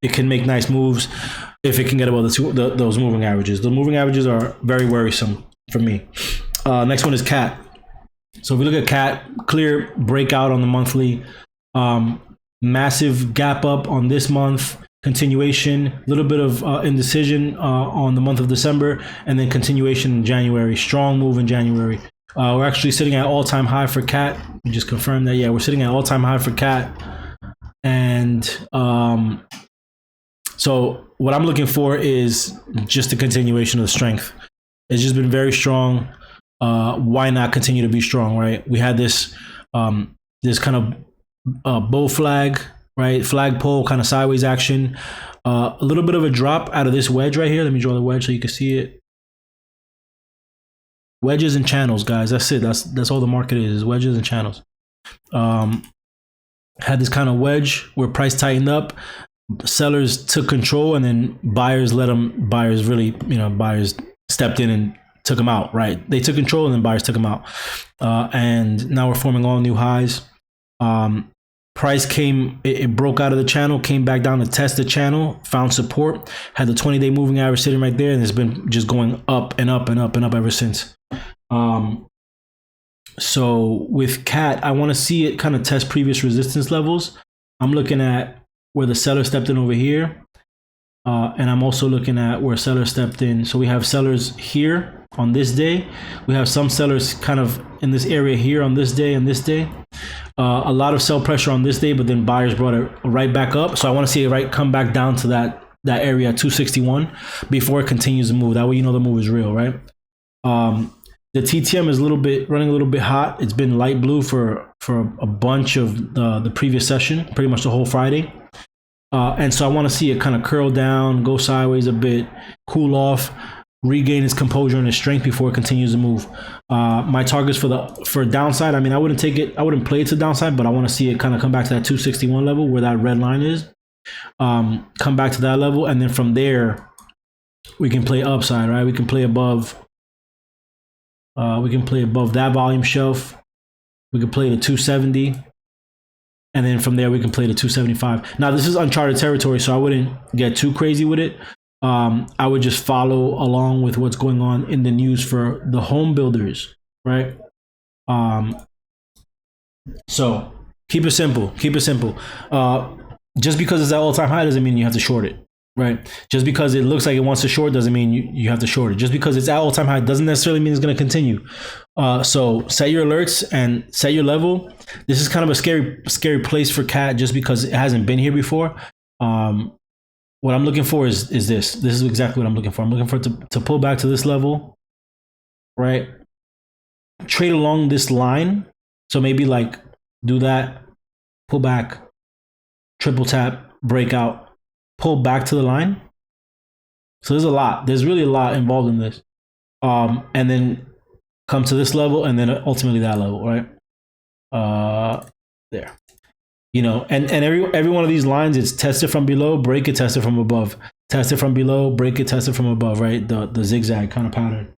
it can make nice moves if it can get above those moving averages. The moving averages are very worrisome for me. Next one is CAT. So if we look at CAT, clear breakout on the monthly, massive gap up on this month, continuation, a little bit of indecision on the month of December, and then continuation in January. Strong move in January. We're actually sitting at all-time high for CAT. We just confirmed that. Yeah, we're sitting at all-time high for CAT. And so what I'm looking for is just a continuation of the strength. It's just been very strong. Why not continue to be strong, right? We had this this kind of bull flag, right? Flagpole kind of sideways action. A little bit of a drop out of this wedge right here. Let me draw the wedge so you can see it. Wedges and channels, guys. That's it. That's all the market is wedges and channels. Had this kind of wedge where price tightened up. Sellers took control, and then buyers really, you know, buyers stepped in and took them out, right? They took control, and then buyers took them out. And now we're forming all new highs. Price came, it broke out of the channel, came back down to test the channel, found support, had the 20-day moving average sitting right there, and it's been just going up and up and up and up ever since. So with CAT, I want to see it kind of test previous resistance levels. I'm looking at where the seller stepped in over here. And I'm also looking at where sellers stepped in. So we have sellers here on this day. We have some sellers kind of in this area here on this day and this day. A lot of sell pressure on this day, but then buyers brought it right back up. So I want to see it come back down to that area 261 before it continues to move. That way you know the move is real, right? The TTM is running a little bit hot. It's been light blue for a bunch of the previous session, pretty much the whole Friday. And so I want to see it kind of curl down, go sideways a bit, cool off, regain its composure and its strength before it continues to move. My targets for downside, I mean, I wouldn't play it to downside, but I want to see it kind of come back to that 261 level where that red line is. Come back to that level, and then from there, we can play upside, right? We can play above. We can play above that volume shelf. We can play the 270. And then from there, we can play the 275. Now, this is uncharted territory, so I wouldn't get too crazy with it. I would just follow along with what's going on in the news for the home builders, right? So keep it simple. Keep it simple. Just because it's at all-time high doesn't mean you have to short it, right? Just because it looks like it wants to short doesn't mean you have to short it. Just because it's at all-time high doesn't necessarily mean it's going to continue. So set your alerts and set your level. This is kind of a scary place for CAT just because it hasn't been here before. What I'm looking for is this. This is exactly what I'm looking for. I'm looking for it to pull back to this level, right? Trade along this line. So maybe like do that, pull back, triple tap, breakout, pull back to the line. So there's really a lot involved in this. And then come to this level and then ultimately that level, right? There. You know, and every one of these lines, it's tested from below, break it, test it from above. Test it from below, break it, test it from above, right? The zigzag kind of pattern.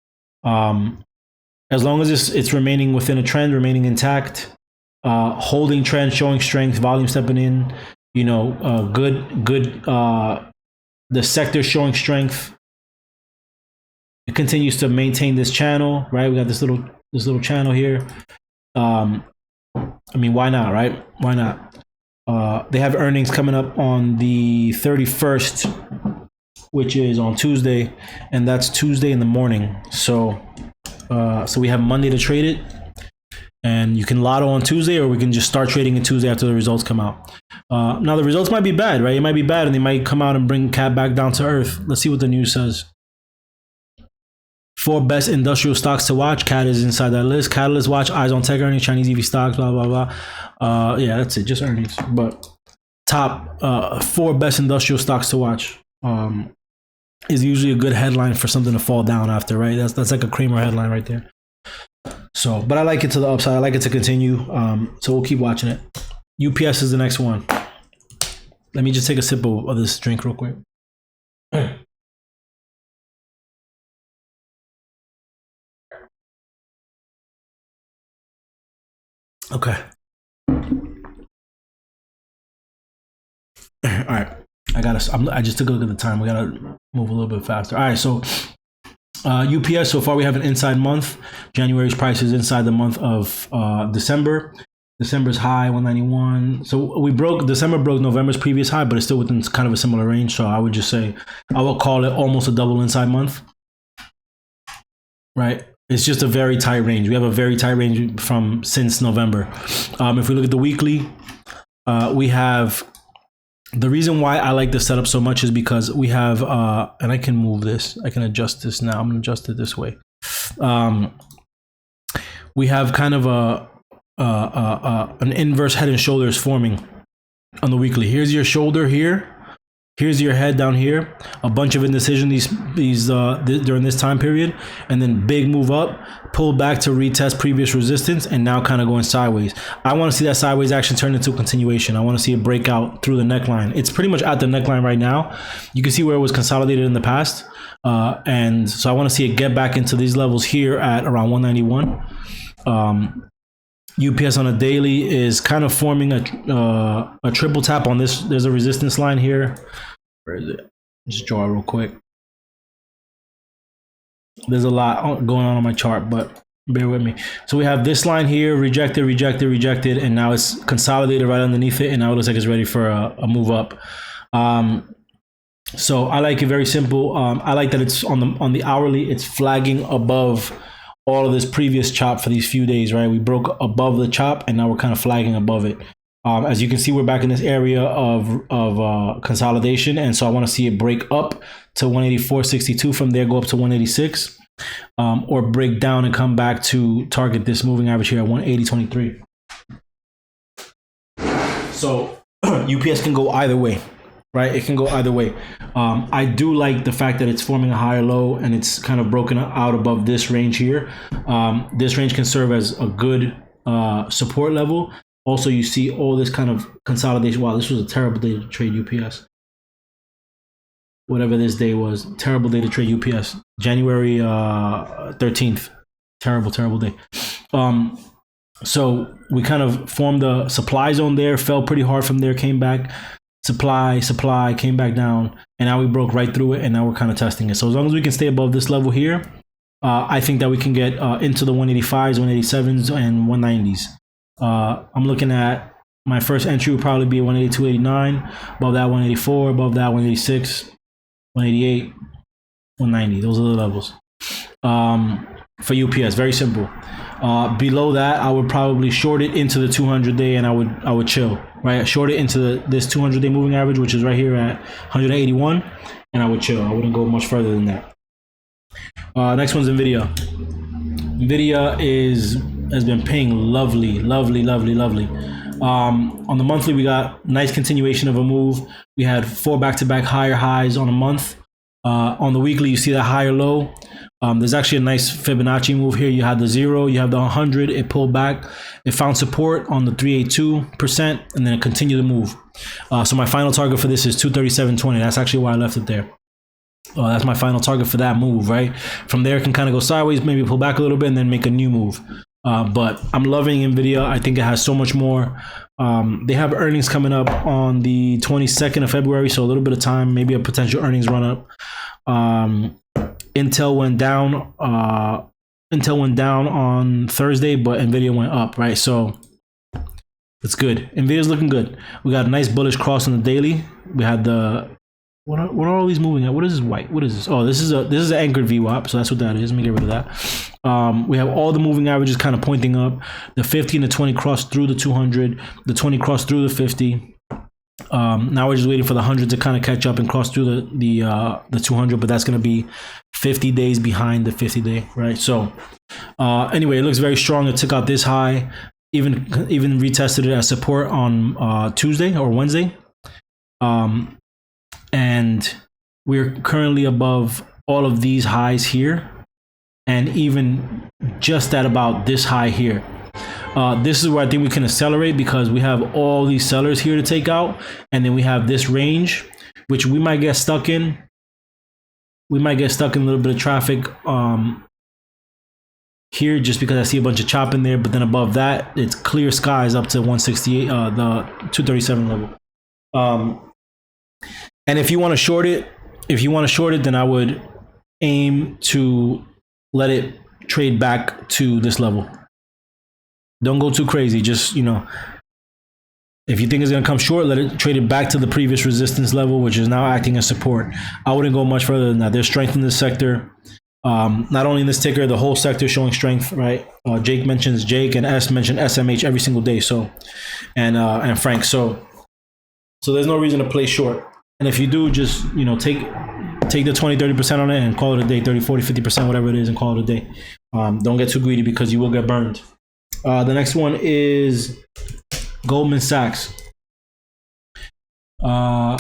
As long as it's remaining within a trend, remaining intact, holding trend, showing strength, volume stepping in, you know, good the sector showing strength. It continues to maintain this channel, right? We got this little channel here. I mean, why not, right? Why not? They have earnings coming up on the 31st, which is on Tuesday, and that's Tuesday in the morning. So we have Monday to trade it, and you can lotto on Tuesday, or we can just start trading it Tuesday after the results come out. Now the results might be bad, right? It might be bad, and they might come out and bring CAT back down to earth. Let's see what the news says. 4 best industrial stocks to watch. CAT is inside that list. Catalyst watch, eyes on tech earnings, Chinese EV stocks, blah, blah, blah. Yeah, that's it, just earnings. But top 4 best industrial stocks to watch is usually a good headline for something to fall down after, right? That's like a Kramer headline right there. So, but I like it to the upside. I like it to continue. So we'll keep watching it. UPS is the next one. Let me just take a sip of this drink real quick. Okay. All right. I just took a look at the time. We gotta move a little bit faster. All right. So UPS, so far we have an inside month. January's price is inside the month of December. December's high 191. So December broke November's previous high, but it's still within kind of a similar range. So I would just say I will call it almost a double inside month. Right? It's just a very tight range. We have a very tight range since November. If we look at the weekly, we have, the reason why I like this setup so much is because we have, and I can move this. I can adjust this now. I'm going to adjust it this way. We have kind of an inverse head and shoulders forming on the weekly. Here's your shoulder here. Here's your head down here. A bunch of indecision during this time period, and then big move up, pull back to retest previous resistance, and now kind of going sideways. I want to see that sideways action turn into a continuation. I want to see it break out through the neckline. It's pretty much at the neckline right now. You can see where it was consolidated in the past, and so I want to see it get back into these levels here at around 191. UPS on a daily is kind of forming a triple tap on this. There's a resistance line here. Where is it? Just draw it real quick. There's a lot going on my chart, but bear with me. So we have this line here, rejected, rejected, rejected, and now it's consolidated right underneath it, and now it looks like it's ready for a move up. So I like it very simple. I like that it's on the hourly, it's flagging above all of this previous chop for these few days, right? We broke above the chop and now we're kind of flagging above it. As you can see, we're back in this area of consolidation. And so I want to see it break up to 184.62, from there go up to 186, or break down and come back to target this moving average here at 180.23. So UPS can go either way. Right, it can go either way. I do like the fact that it's forming a higher low and it's kind of broken out above this range here. This range can serve as a good support level. Also, you see all this kind of consolidation. Wow, this was a terrible day to trade UPS. Whatever this day was, terrible day to trade UPS. January 13th, terrible day. So we kind of formed a supply zone there, fell pretty hard from there, came back. Supply, came back down, and now we broke right through it, and now we're kind of testing it. So as long as we can stay above this level here, I think that we can get into the 185s, 187s, and 190s. I'm looking at my first entry would probably be 182.89, above that 184, above that 186, 188, 190. Those are the levels for UPS. Very simple. Below that, I would probably short it into the 200-day, and I would chill. Right, short it into this 200-day moving average, which is right here at 181, and I would chill. I wouldn't go much further than that. Next one's Nvidia. Nvidia has been paying lovely. On the monthly, we got nice continuation of a move. We had 4 back-to-back higher highs on a month. On the weekly, you see that higher low. There's actually a nice Fibonacci move here. You had the 0, you have the 100, it pulled back. It found support on the 382%, and then it continued to move. So my final target for this is 237.20. That's actually why I left it there. That's my final target for that move, right? From there, it can kind of go sideways, maybe pull back a little bit, and then make a new move. But I'm loving Nvidia. I think it has so much more. They have earnings coming up on the 22nd of February, so a little bit of time, maybe a potential earnings run up. Intel went down on Thursday, but Nvidia went up, right? So it's good. Nvidia's looking good. We got a nice bullish cross on the daily. We had the what are all these moving at? What is this white? What is this? Oh, this is an anchored VWAP, so that's what that is. Let me get rid of that. We have all the moving averages kind of pointing up. The 50 and the 20 crossed through the 200. The 20 crossed through the 50. Now we're just waiting for the 100 to kind of catch up and cross through the 200, but that's going to be 50 days behind the 50-day, right? So anyway, it looks very strong. It took out this high, even retested it as support on Tuesday or Wednesday, and we're currently above all of these highs here, and even just at about this high here. This is where I think we can accelerate, because we have all these sellers here to take out, and then we have this range, which we might get stuck in. We might get stuck in a little bit of traffic here, just because I see a bunch of chop in there. But then above that, it's clear skies up to 168, the 237 level. And if you want to short it, then I would aim to let it trade back to this level. Don't go too crazy. Just, if you think it's going to come short, let it trade it back to the previous resistance level, which is now acting as support. I wouldn't go much further than that. There's strength in this sector. Not only in this ticker, the whole sector showing strength, right? Jake and S mention SMH every single day. So, and Frank. So there's no reason to play short. And if you do, just, take the 20-30% on it and call it a day, 30-40-50%, whatever it is, and call it a day. Don't get too greedy, because you will get burned. The next one is Goldman Sachs. Goldman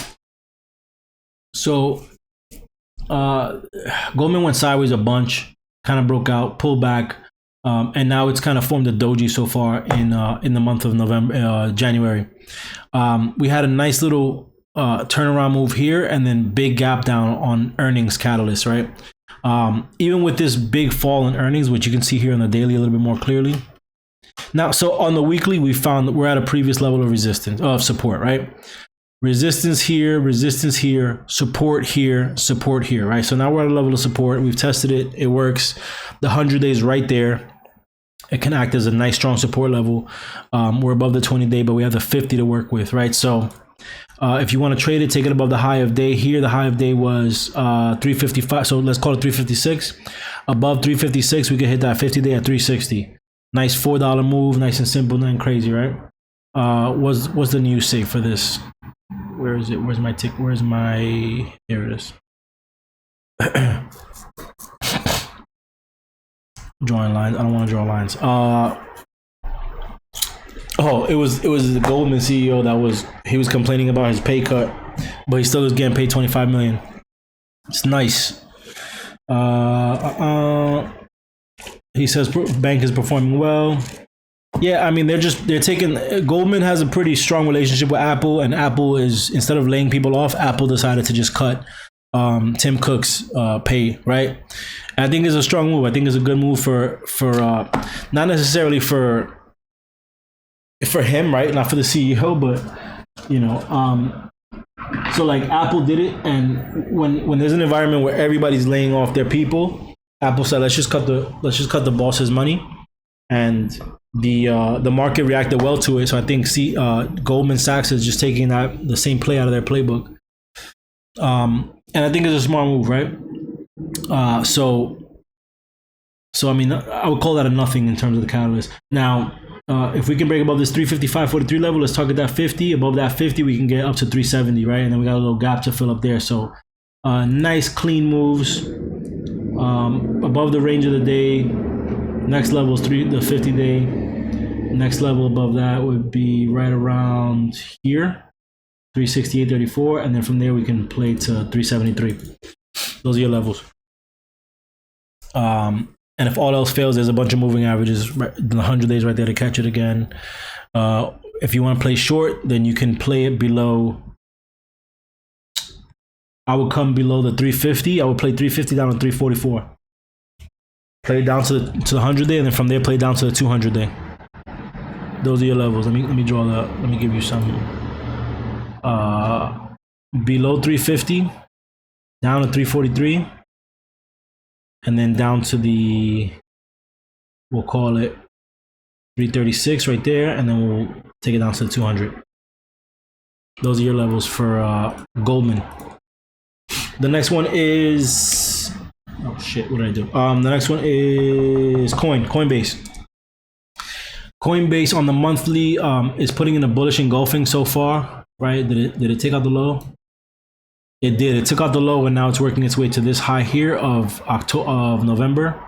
went sideways a bunch, kind of broke out, pulled back, and now it's kind of formed a doji so far in the month of January. We had a nice little turnaround move here, and then big gap down on earnings catalyst, right? Even with this big fall in earnings, which you can see here on the daily a little bit more clearly. Now, so on the weekly, we found that we're at a previous level of support, right? Resistance here, support here, right? So now we're at a level of support. We've tested it. It works. The 100-day is right there. It can act as a nice, strong support level. We're above the 20-day, but we have the 50 to work with, right? So if you want to trade it, take it above the high of day here. The high of day was 355. So let's call it 356. Above 356, we can hit that 50-day at 360. Nice $4 move, nice and simple, nothing crazy, right? What's the news say for this? Where is it? Where's my tick? Here it is. Drawing lines. I don't want to draw lines. It was the Goldman CEO he was complaining about his pay cut, but he still is getting paid $25 million. It's nice. He says bank is performing well. Yeah, I mean, they're taking, Goldman has a pretty strong relationship with Apple, and Apple is, instead of laying people off, Apple decided to just cut Tim Cook's pay, right? And I think it's a strong move. I think it's a good move for not necessarily for him, right? Not for the CEO, but so like Apple did it, and when there's an environment where everybody's laying off their people, Apple said, let's just cut the boss's money, and the market reacted well to it. So I think Goldman Sachs is just taking the same play out of their playbook, and I think it's a smart move, right? So I mean, I would call that a nothing in terms of the catalyst. Now, if we can break above this 355.43 level, let's target that 50. Above that 50, we can get up to 370, right? And then we got a little gap to fill up there. So nice clean moves. Above the range of the day. Next level is the 50-day. Next level above that would be right around here, 368.34, and then from there we can play to 373. Those are your levels. And if all else fails, there's a bunch of moving averages, the 100 days right there to catch it again. If you want to play short, then you can play it below. I would come below the 350. I would play 350 down to 344. Play it down to the 100-day, and then from there play down to the 200-day. Those are your levels. Let me draw that. Let me give you some. Below 350, down to 343, and then down to we'll call it 336 right there, and then we'll take it down to the 200. Those are your levels for Goldman. The next one is, oh shit, what did I do? The next one is Coinbase. Coinbase on the monthly is putting in a bullish engulfing so far. right? Did it take out the low? It did. It took out the low, and now it's working its way to this high here of November.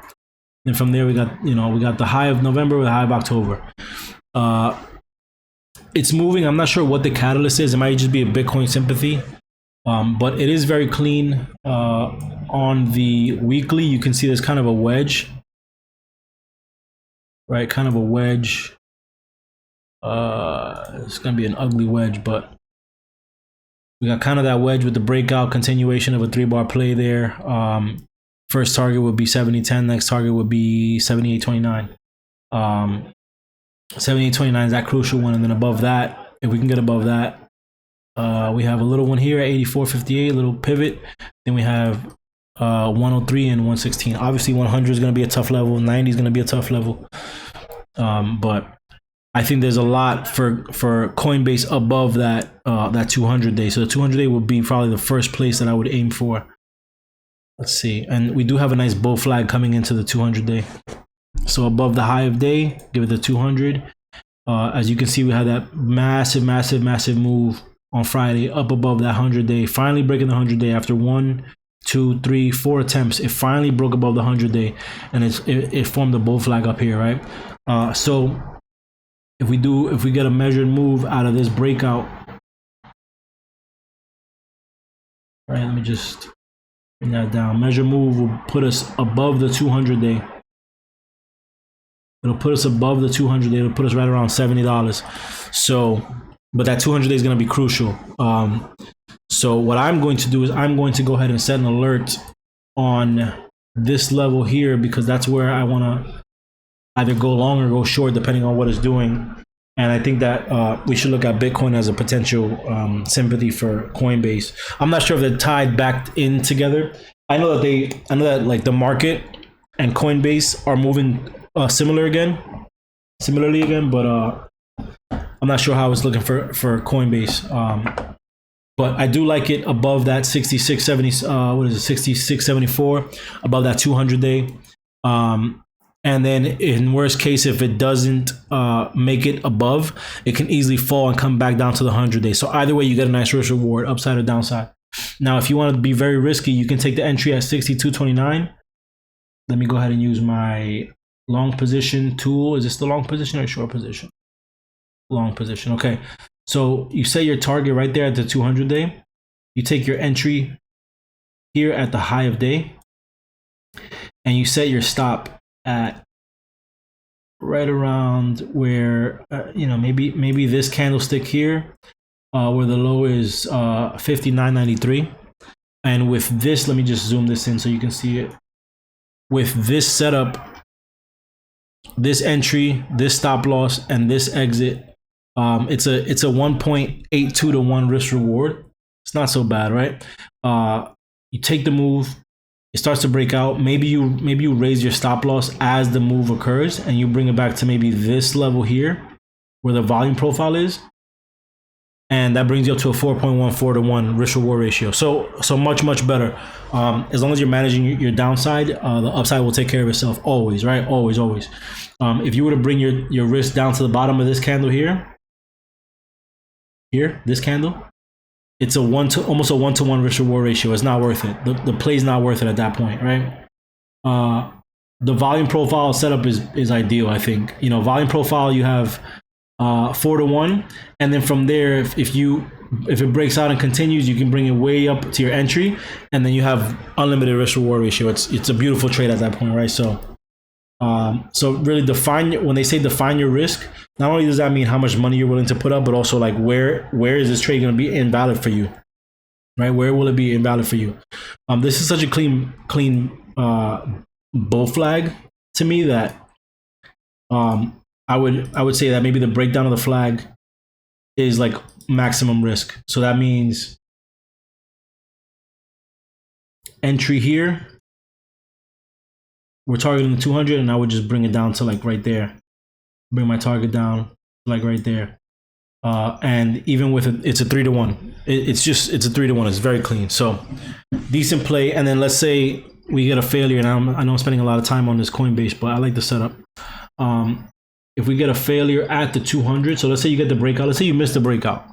And from there, we got the high of November with the high of October. It's moving. I'm not sure what the catalyst is. It might just be a Bitcoin sympathy, but it is very clean. On the weekly, you can see there's kind of a wedge, right? Kind of a wedge. It's gonna be an ugly wedge, but we got kind of that wedge with the breakout continuation of a 3-bar play there. First target would be 70.10. Next target would be 78.29. 78.29 is that crucial one, and then above that, if we can get above that, we have a little one here at 84.58, little pivot. Then we have 103 and 116. Obviously, 100 is going to be a tough level. 90 is going to be a tough level. But I think there's a lot for Coinbase above that 200 day. So the 200 day would be probably the first place that I would aim for. Let's see. And we do have a nice bull flag coming into the 200 day. So above the high of day, give it the 200. As you can see, we had that massive move on Friday up above that 100 day, finally breaking the 100 day after 1, 2, 3, 4 attempts. It finally broke above the 100 day, and it formed a bull flag up here, right? So if we get a measured move out of this breakout, right? Let me just bring that down. Measured move will put us above the 200 day. It'll put us above the 200 day. It'll put us right around $70. So, but that 200 day is going to be crucial. So what I'm going to do is I'm going to go ahead and set an alert on this level here, because that's where I want to either go long or go short depending on what it's doing. And I think that we should look at Bitcoin as a potential sympathy for Coinbase. I'm not sure if they're tied back in together. I know that like the market and Coinbase are moving similarly again, but I'm not sure how it's looking for Coinbase. But I do like it above that 66.70. What is it? 66.74, above that 200 day. And then in worst case, if it doesn't make it above, it can easily fall and come back down to the 100 day. So either way, you get a nice risk reward, upside or downside. Now, if you want to be very risky, you can take the entry at 62.29. Let me go ahead and use my long position tool. Is this the long position or short position? Long position. Okay. So you set your target right there at the 200 day. You take your entry here at the high of day, and you set your stop at right around where maybe this candlestick here, where the low is 59.93. And with this, let me just zoom this in so you can see it. With this setup, this entry, this stop loss, and this exit, it's a 1.82 to 1 risk reward. It's not so bad, right? You take the move. It starts to break out. Maybe you raise your stop loss as the move occurs, and you bring it back to maybe this level here, where the volume profile is, and that brings you up to a 4.14 to 1 risk reward ratio. So much better. As long as you're managing your downside, the upside will take care of itself. Always, right? Always. If you were to bring your risk down to the bottom of this candle here, this candle, it's almost a 1-to-1 risk reward ratio. It's not worth it. The play's not worth it at that point, right? The volume profile setup is ideal, I think. Volume profile, you have 4 to 1, and then from there, if it breaks out and continues, you can bring it way up to your entry, and then you have unlimited risk reward ratio. It's a beautiful trade at that point, right? So really when they say define your risk, not only does that mean how much money you're willing to put up, but also like where is this trade going to be invalid for you, right? Where will it be invalid for you? This is such a clean bull flag to me that I would say that maybe the breakdown of the flag is like maximum risk. So that means entry here, we're targeting the 200, and I would just bring it down to like right there. Bring my target down like right there. And even with it, it's a 3 to 1. It's a 3 to 1. It's very clean. So decent play. And then let's say we get a failure, and I know I'm spending a lot of time on this Coinbase, but I like the setup. If we get a failure at the 200, so let's say you get the breakout. Let's say you missed the breakout.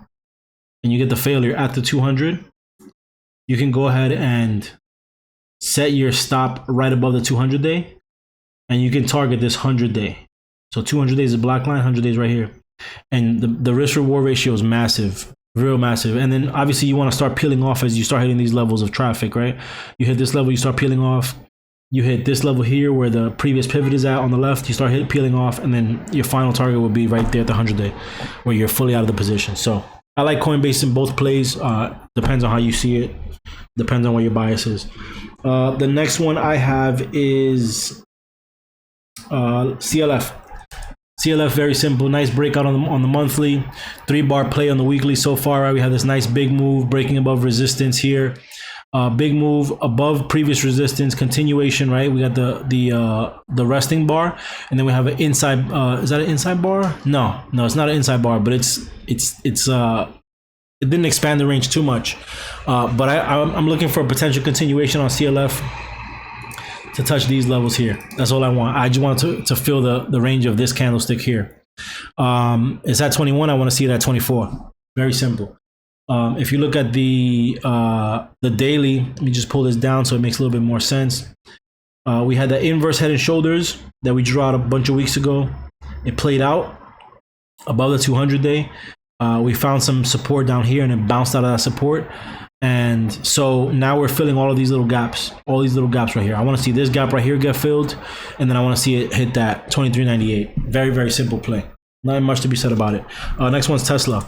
and you get the failure at the 200, you can go ahead and set your stop right above the 200 day, and you can target this 100 day. So 200 days is a black line, 100 days right here. And the risk reward ratio is massive, real massive. And then obviously you want to start peeling off as you start hitting these levels of traffic, right? You hit this level, you start peeling off. You hit this level here where the previous pivot is at on the left, you start peeling off, and then your final target will be right there at the 100 day where you're fully out of the position. So I like Coinbase in both plays. Depends on how you see it. Depends on what your bias is. The next one I have is CLF. CLF, very simple, nice breakout on the monthly, 3-bar play on the weekly so far. Right, we have this nice big move breaking above resistance here. Big move above previous resistance, continuation, right? We got the resting bar, and then we have an inside. Is that an inside bar? No, it's not an inside bar, but it didn't expand the range too much. But I'm looking for a potential continuation on CLF to touch these levels here. That's all I want. I just want to feel the range of this candlestick here. It's at 21. I want to see it at 24. Very simple. If you look at the daily, let me just pull this down so it makes a little bit more sense. We had the inverse head and shoulders that we drew out a bunch of weeks ago. It played out above the 200 day. We found some support down here and it bounced out of that support. And so now we're filling all of these little gaps, right here. I want to see this gap right here get filled, and then I want to see it hit that 23.98. Very, very simple play. Not much to be said about it. Next one's Tesla.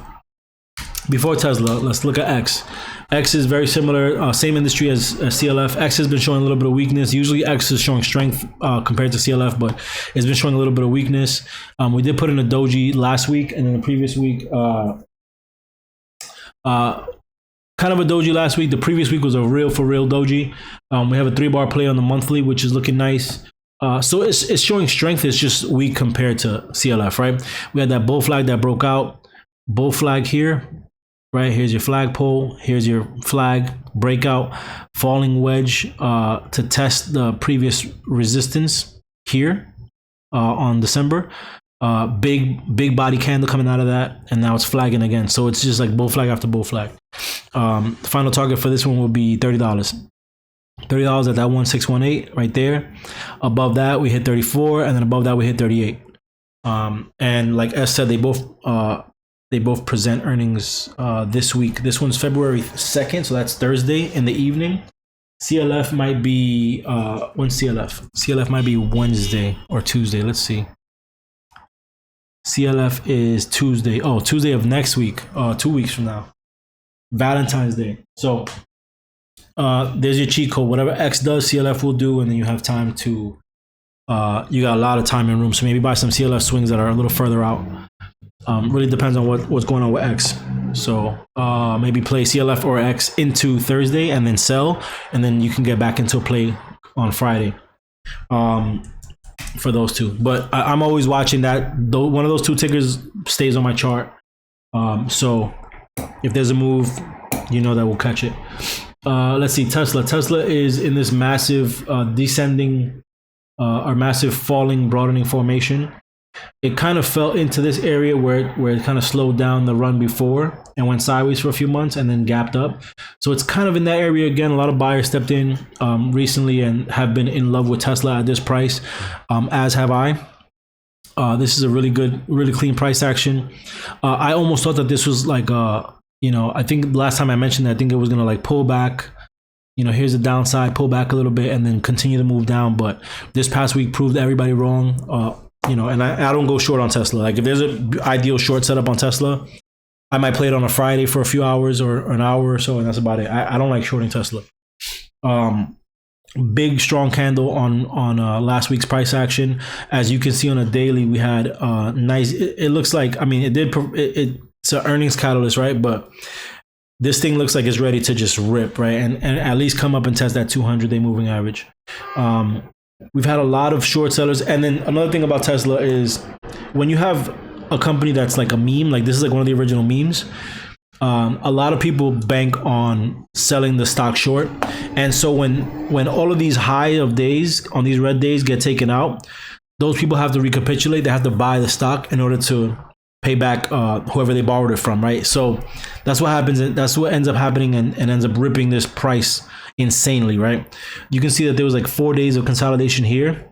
Before Tesla, let's look at X. X is very similar, same industry as CLF. X has been showing a little bit of weakness. Usually X is showing strength compared to CLF, but it's been showing a little bit of weakness. We did put in a doji last week, and then the previous week, kind of a doji last week. The previous week was a for real doji. We have a 3-bar play on the monthly, which is looking nice. So it's showing strength. It's just weak compared to CLF, right? We had that bull flag that broke out. Bull flag here. Right, here's your flagpole, here's your flag, breakout, falling wedge to test the previous resistance here on December. Big body candle coming out of that, and now it's flagging again. So it's just like bull flag after bull flag. The final target for this one will be $30. $30 at that 1618 right there. Above that, we hit 34, and then above that, we hit 38. And like S said, they both present earnings this week. This one's February 2nd, so that's Thursday in the evening. CLF might be when's CLF? CLF might be Wednesday or Tuesday. Let's see. CLF is Tuesday. Oh, Tuesday of next week. 2 weeks from now. Valentine's Day. So there's your cheat code. Whatever X does, CLF will do, and then you have time to. You got a lot of time and room, so maybe buy some CLF swings that are a little further out. Really depends on what's going on with X. So maybe play CLF or X into Thursday and then sell, and then you can get back into a play on Friday for those two. But I'm always watching that. One of those two tickers stays on my chart. So if there's a move, you know that we'll catch it. Let's see, Tesla. Tesla is in this massive descending or massive falling, broadening formation. It kind of fell into this area where it kind of slowed down the run before and went sideways for a few months and then gapped up. So it's kind of in that area again. A lot of buyers stepped in recently and have been in love with Tesla at this price, as have I. This is a really good, really clean price action. I almost thought that this was like, I think last time I mentioned that, I think it was going to like pull back. Here's the downside, pull back a little bit and then continue to move down. But this past week proved everybody wrong. And I don't go short on Tesla. Like if there's an ideal short setup on Tesla, I might play it on a Friday for a few hours or an hour or so, and that's about it. I don't like shorting Tesla. Big strong candle on last week's price action. As you can see on a daily, we had nice. It looks like it's an earnings catalyst, right? But this thing looks like it's ready to just rip, right? And at least come up and test that 200-day moving average. We've had a lot of short sellers. And then another thing about Tesla is when you have a company that's like a meme, like this is like one of the original memes, a lot of people bank on selling the stock short. And so when all of these high of days on these red days get taken out, those people have to recapitulate. They have to buy the stock in order to pay back whoever they borrowed it from, right? So that's what happens. That's what ends up happening and ends up ripping this price insanely, right? You can see that there was like 4 days of consolidation here,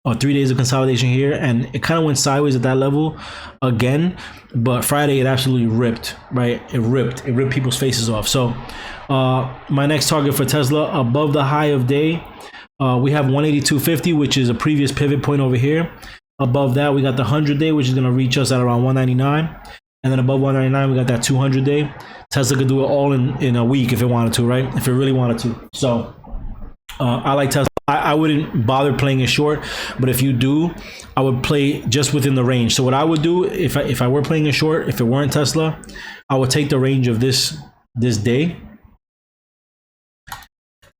or 3 days of consolidation here, and it kind of went sideways at that level again. But Friday it absolutely ripped, right? It ripped people's faces off. So my next target for Tesla above the high of day, we have 182.50, which is a previous pivot point over here. Above that, we got the 100-day, which is going to reach us at around 199. And then above 199, we got that 200-day. Tesla could do it all in a week if it wanted to, right? If it really wanted to. So I like Tesla. I wouldn't bother playing it short, but if you do, I would play just within the range. So what I would do if I were playing it short, if it weren't Tesla, I would take the range of this day.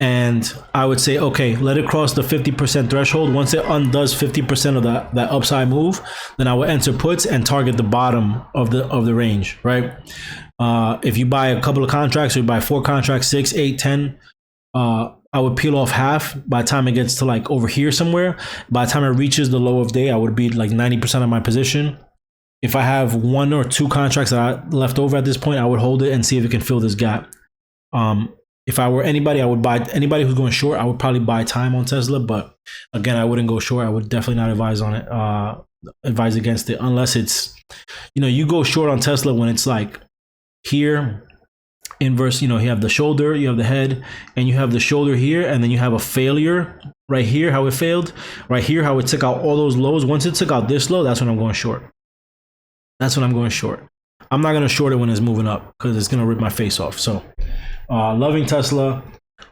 And I would say, okay, let it cross the 50% threshold. Once it undoes 50% of that upside move, then I will enter puts and target the bottom of the range, right? If you buy a couple of contracts, or you buy 4 contracts, 6, 8, 10, I would peel off half by the time it gets to like over here somewhere. By the time it reaches the low of day, I would be like 90% of my position. If I have 1 or 2 contracts that I left over at this point, I would hold it and see if it can fill this gap. If I were anybody, I would buy anybody who's going short. I would probably buy time on Tesla, but again, I wouldn't go short. I would definitely not advise on it. Advise against it unless it's, you go short on Tesla when it's like here, inverse. You have the shoulder, you have the head, and you have the shoulder here, and then you have a failure right here. How it failed right here. How it took out all those lows. Once it took out this low, that's when I'm going short. That's when I'm going short. I'm not going to short it when it's moving up because it's going to rip my face off. So loving Tesla.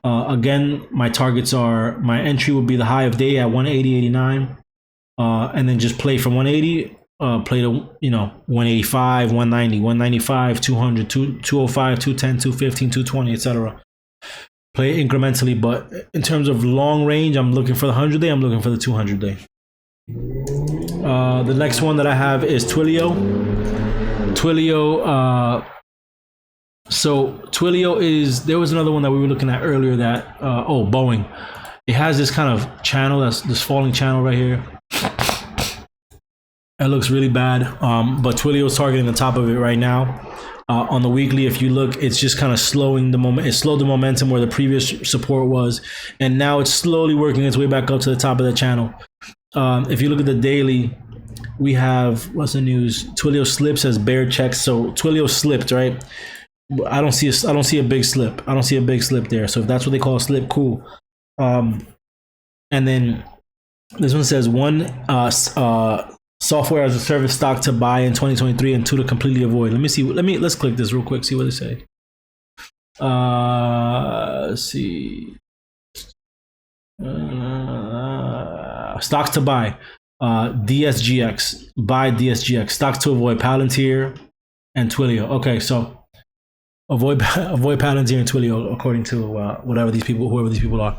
Again, my targets are, my entry would be the high of day at 180.89, and then just play from 180, play to 185, 190, 195, 200, 205, 210, 215, 220, etc. Play incrementally, but in terms of long range, I'm looking for the 100-day. I'm looking for the 200-day. The next one that I have is Twilio. So Twilio is, there was another one that we were looking at earlier that, Boeing. It has this kind of channel, that's this falling channel right here. It looks really bad, but Twilio is targeting the top of it right now. On the weekly, if you look, it's just kind of slowing the moment. It slowed the momentum where the previous support was, and now it's slowly working its way back up to the top of the channel. If you look at the daily, we have, what's the news? Twilio slips as bear checks. So Twilio slipped, right? I don't see a big slip. I don't see a big slip there. So if that's what they call a slip, cool. And then this one says software as a service stock to buy in 2023 and 2 to completely avoid. Let's click this real quick. See what they say. Let's see. Stocks to buy. DSGX. Buy DSGX. Stocks to avoid. Palantir and Twilio. Okay, so avoid Palantir and Twilio according to whoever these people are.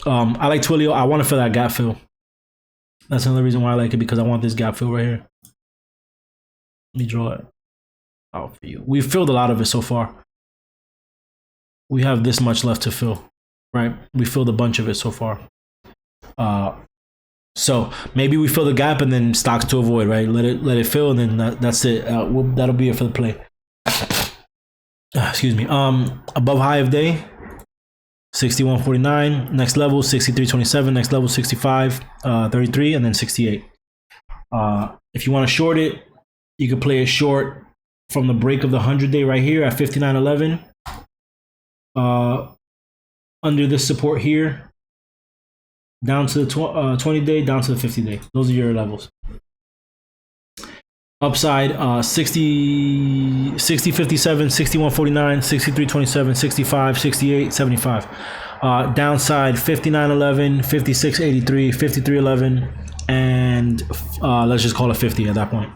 I like Twilio. I want to fill that gap fill. That's another reason why I like it, because I want this gap fill right here. Let me draw it out for you. We've filled a lot of it so far. We have this much left to fill, right? We filled a bunch of it so far. So maybe we fill the gap and then stocks to avoid, right? Let it fill, and then that's it. That'll be it for the play. Excuse me. Above high of day, 61.49. Next level 63.27. Next level 65.33, and then 68. If you want to short it, you could play it short from the break of the 100-day right here at 59.11. Under this support here, down to the 20-day, down to the 50-day. Those are your levels. Upside 60, 57, 61.49, 63.27, 65, 68, 75. Downside 59.11, 56.83, 53.11, and let's just call it 50 at that point.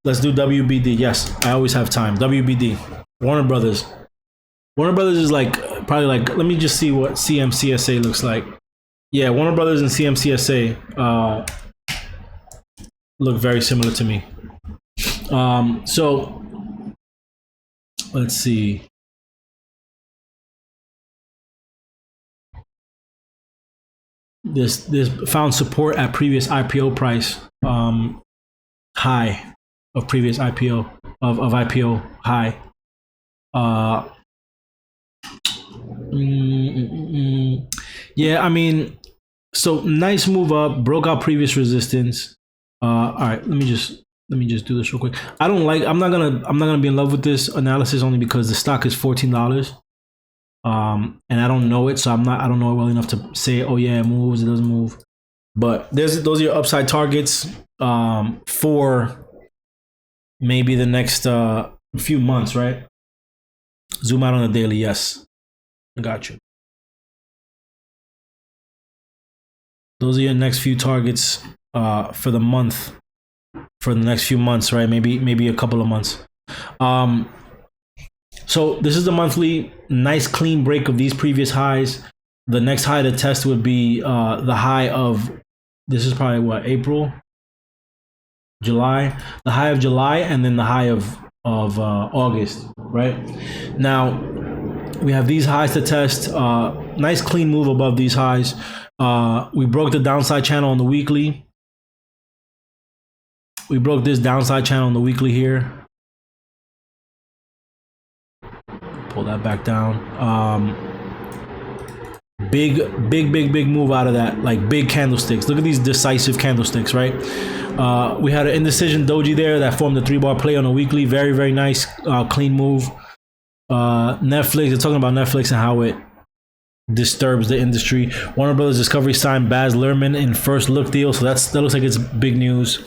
Let's do WBD. Yes, I always have time. WBD. Warner Brothers. Warner Brothers is probably let me just see what CMCSA looks like. Yeah, Warner Brothers and CMCSA look very similar to me. So let's see. This found support at previous IPO price high. of previous IPO of IPO high. Uh, yeah, I mean, so nice move up, broke out previous resistance. All right, let me just do this real quick. I'm not gonna be in love with this analysis only because the stock is $14. And I don't know it, so I don't know it well enough to say, oh yeah, it moves, it doesn't move. But those are your upside targets for maybe the next few months, right? Zoom out on the daily, yes. I got you. Those are your next few targets for the month, for the next few months, right? Maybe a couple of months. So this is the monthly nice clean break of these previous highs. The next high to test would be the high of, this is probably what, April, July, the high of July, and then the high of August, right? Now we have these highs to test. Nice clean move above these highs. We broke the downside channel on the weekly. We broke this downside channel on the weekly here. Pull that back down. Big move out of that, like big candlesticks. Look at these decisive candlesticks, right? We had an indecision doji there that formed a 3-bar play on a weekly. Very nice, clean move. Netflix, they're talking about Netflix and how it disturbs the industry. Warner Brothers Discovery signed Baz Luhrmann in first look deal, so that looks like it's big news.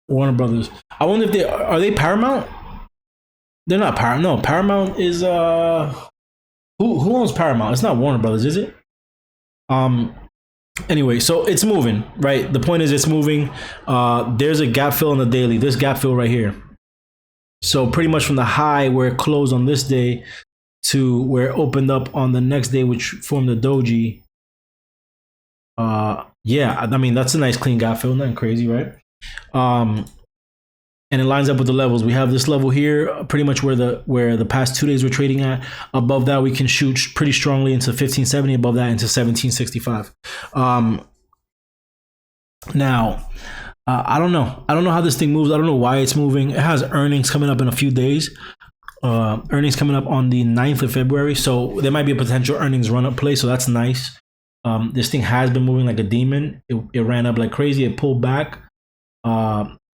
Warner Brothers. I wonder if they Paramount? They're not Paramount. No, Paramount is who owns Paramount? It's not Warner Brothers, is it? Anyway, so it's moving, right? The point is it's moving. There's a gap fill on the daily. This gap fill right here. So pretty much from the high where it closed on this day to where it opened up on the next day, which formed the doji. Yeah, I mean that's a nice clean gap fill, nothing crazy, right? And it lines up with the levels. We have this level here, pretty much where the past 2 days we're trading at. Above that, we can shoot pretty strongly into 1570. Above that, into 1765. Now, I don't know. I don't know how this thing moves. I don't know why it's moving. It has earnings coming up in a few days. Earnings coming up on the 9th of February. So there might be a potential earnings run-up play. So that's nice. This thing has been moving like a demon. It ran up like crazy. It pulled back.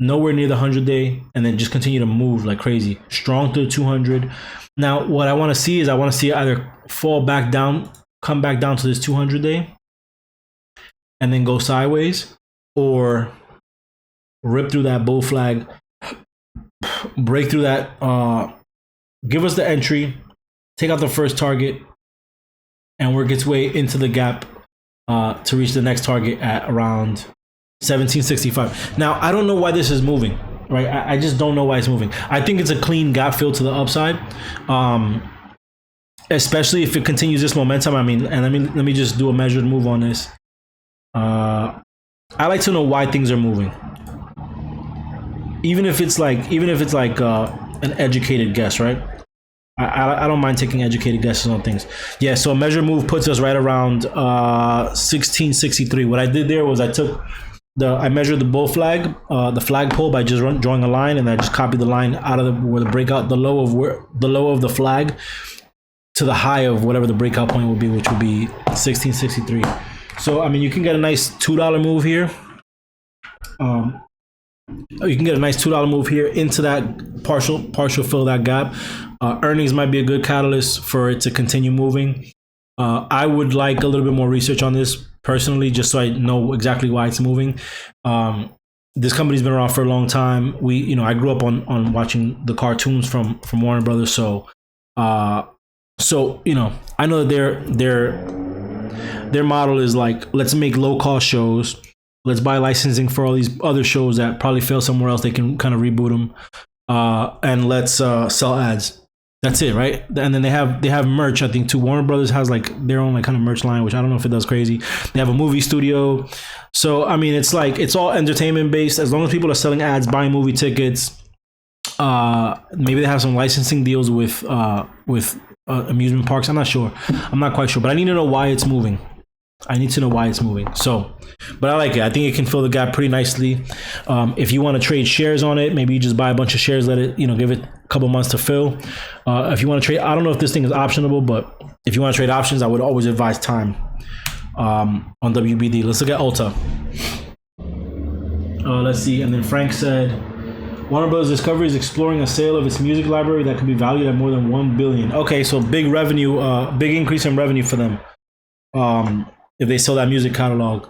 Nowhere near the 100-day, and then just continue to move like crazy, strong to the 200. Now, what I want to see is I want to see it either fall back down, come back down to this 200-day, and then go sideways, or rip through that bull flag, break through that, give us the entry, take out the first target, and work its way into the gap to reach the next target at around 1765. Now, I don't know why this is moving, right? I just don't know why it's moving. I think it's a clean gap fill to the upside, especially if it continues this momentum. I mean, and let me just do a measured move on this. I like to know why things are moving, even if it's like an educated guess, right? I don't mind taking educated guesses on things. Yeah, so a measured move puts us right around 1663. What I did there was I measured the bull flag, the flagpole, by just drawing a line, and I just copied the line out of where the breakout, the low of the flag to the high of whatever the breakout point would be, which would be 1663. So I mean, you can get a nice $2 move here. You can get a nice $2 move here into that partial fill, that gap. Earnings might be a good catalyst for it to continue moving. I would like a little bit more research on this personally, just so I know exactly why it's moving. This company's been around for a long time. I grew up on watching the cartoons from Warner Brothers, so I know that their model is like, let's make low cost shows, let's buy licensing for all these other shows that probably fail somewhere else. They can kind of reboot them, and let's sell ads. That's it, right? And then they have merch, I think, too. Warner Brothers has like their own like kind of merch line, which I don't know if it does crazy. They have a movie studio. So I mean, it's like, it's all entertainment based. As long as people are selling ads, buying movie tickets, maybe they have some licensing deals with amusement parks. I'm not quite sure, but I need to know why it's moving. I need to know why it's moving. So, but I like it. I think it can fill the gap pretty nicely. If you want to trade shares on it, maybe you just buy a bunch of shares, let it, give it a couple months to fill. If you want to trade, I don't know if this thing is optionable, but if you want to trade options, I would always advise time on WBD. Let's look at Ulta. Let's see. And then Frank said, Warner Bros. Discovery is exploring a sale of its music library that could be valued at more than $1 billion. Okay, so big revenue, big increase in revenue for them. If they sell that music catalog,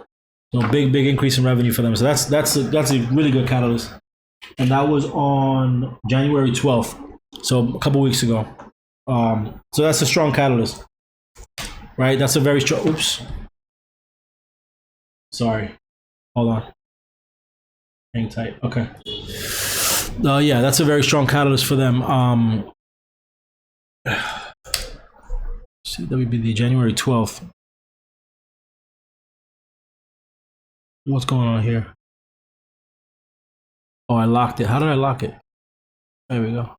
so big increase in revenue for them. So that's a really good catalyst. And that was on January 12th, so a couple weeks ago. So that's a strong catalyst, right? That's a very strong. Oops. Sorry. Hold on. Hang tight. Okay. Yeah, that's a very strong catalyst for them. WBD January 12th. What's going on here? Oh, I locked it. How did I lock it? There we go.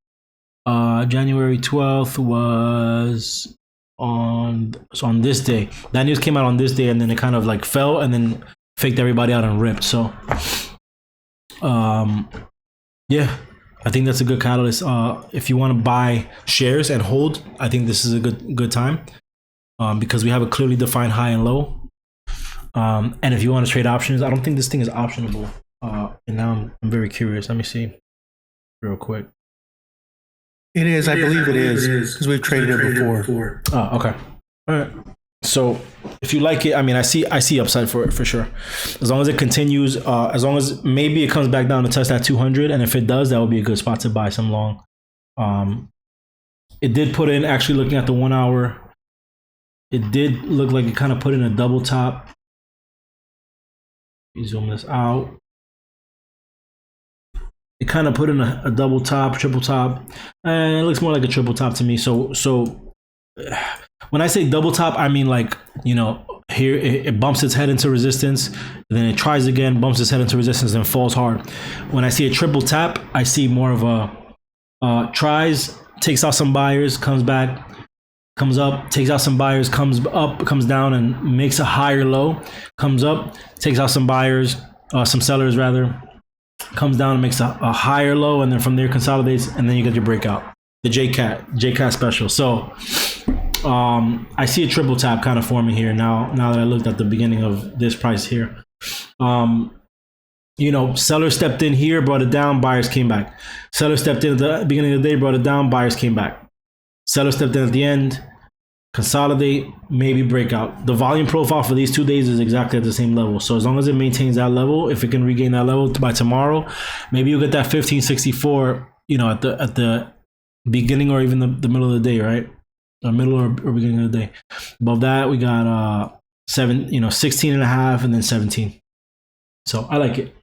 January 12th was on this day. That news came out on this day, and then it kind of like fell and then faked everybody out and ripped. So yeah, I think that's a good catalyst. If you want to buy shares and hold, I think this is a good time, because we have a clearly defined high and low. And if you want to trade options, I don't think this thing is optionable. And now I'm very curious. Let me see real quick. It is. I believe it is, because we've traded it before. Oh, okay. All right. So if you like it, I mean, I see upside for it for sure. As long as it continues, as long as maybe it comes back down to test that 200, and if it does, that would be a good spot to buy some long. It did put in, actually looking at the 1 hour, it did look like it kind of put in a double top. Zoom this out. It kind of put in a double top, triple top, and it looks more like a triple top to me. So when I say double top, I mean like, here it bumps its head into resistance, then it tries again, bumps its head into resistance, and falls hard. When I see a triple tap, I see more of a tries, takes out some buyers, comes back, comes up, takes out some buyers, comes up, comes down, and makes a higher low, comes up, takes out some buyers, some sellers rather, comes down and makes a higher low, and then from there consolidates, and then you get your breakout, the JCAT special. So I see a triple tap kind of forming here now that I looked at the beginning of this price here. Seller stepped in here, brought it down, buyers came back. Seller stepped in at the beginning of the day, brought it down, buyers came back. Seller stepped in at the end, consolidate, maybe breakout. The volume profile for these 2 days is exactly at the same level. So as long as it maintains that level, if it can regain that level by tomorrow, maybe you'll get that 1564, at the beginning or even the middle of the day, right? Or middle or beginning of the day. Above that, we got 16 and a half, and then 17. So I like it.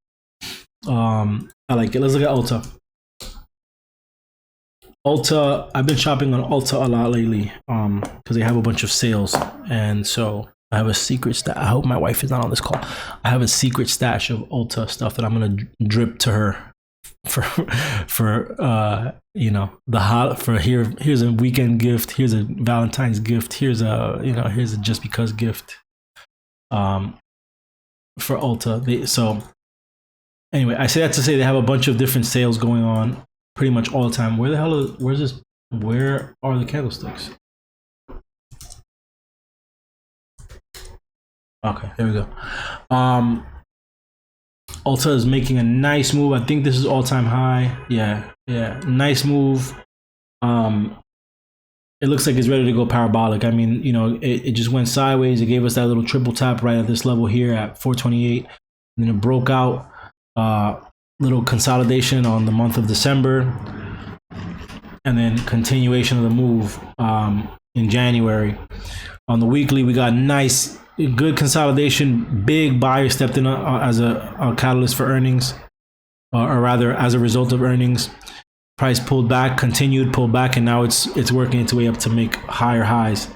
I like it. Let's look at Ulta. I've been shopping on Ulta a lot lately, because they have a bunch of sales, and so I have a secret stash. I hope my wife is not on this call. I have a secret stash of Ulta stuff that I'm gonna drip to her for here's a weekend gift, here's a Valentine's gift, here's a just because gift, for Ulta. So anyway, I say that to say they have a bunch of different sales going on pretty much all the time. Where are the candlesticks? Okay, there we go. Ulta is making a nice move. I think this is all-time high. Yeah, nice move. It looks like it's ready to go parabolic. I mean, it just went sideways. It gave us that little triple tap right at this level here at 428, and then it broke out. Little consolidation on the month of December, and then continuation of the move in January. On the weekly, we got nice, good consolidation. Big buyer stepped in as a catalyst for earnings, or rather as a result of earnings. Price pulled back, continued, pulled back, and now it's working its way up to make higher highs.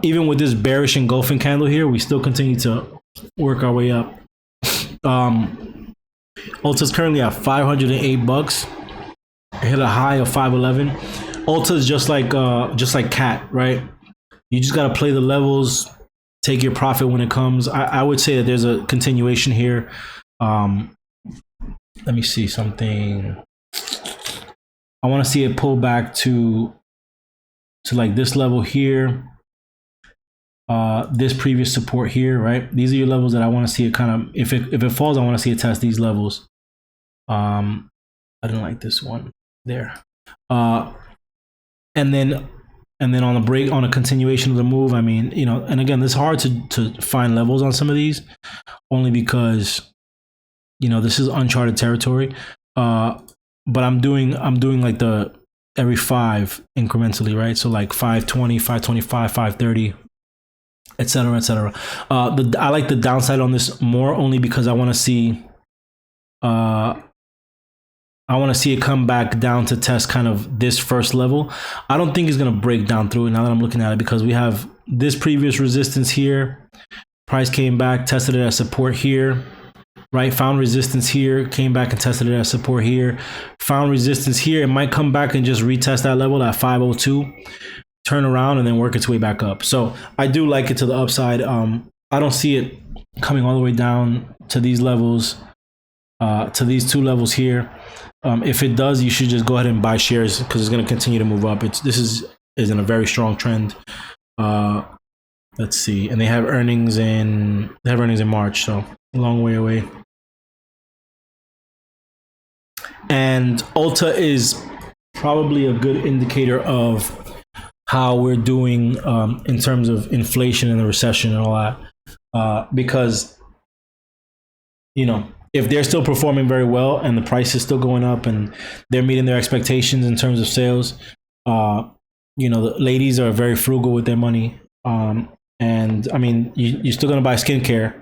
Even with this bearish engulfing candle here, we still continue to work our way up. Ulta's currently at $508. It hit a high of 511. Ulta's just like CAT, right? You just gotta play the levels. take your profit when it comes. I would say that there's a continuation here. Let me see something. I want to see it pull back to like this level here. This previous support here, right? These are your levels that I want to see it kind of, if it falls, I want to see it test these levels. I don't like this one there. And then on the break, on a continuation of the move, I mean, you know, and again, it's hard to find levels on some of these, only because, you know, this is uncharted territory. But I'm doing like the every 5 incrementally, right? So like 520, 525, 530, etc., etc. I like the downside on this more, only because I want to see it come back down to test kind of this first level. I don't think it's going to break down through it now that I'm looking at it, because we have this previous resistance here. Price came back, tested it as support here, right? Found resistance here, came back and tested it as support here. Found resistance here. It might come back and just retest that level at 502, turn around, and then work its way back up. So I do like it to the upside. I don't see it coming all the way down to these levels, to these 2 levels here. If it does, you should just go ahead and buy shares, because it's going to continue to move up. This is in a very strong trend. Let's see, and they have earnings in March, so a long way away. And Ulta is probably a good indicator of how we're doing in terms of inflation and the recession and all that, because, you know, if they're still performing very well and the price is still going up and they're meeting their expectations in terms of sales, you know, the ladies are very frugal with their money. And I mean, you're still going to buy skincare,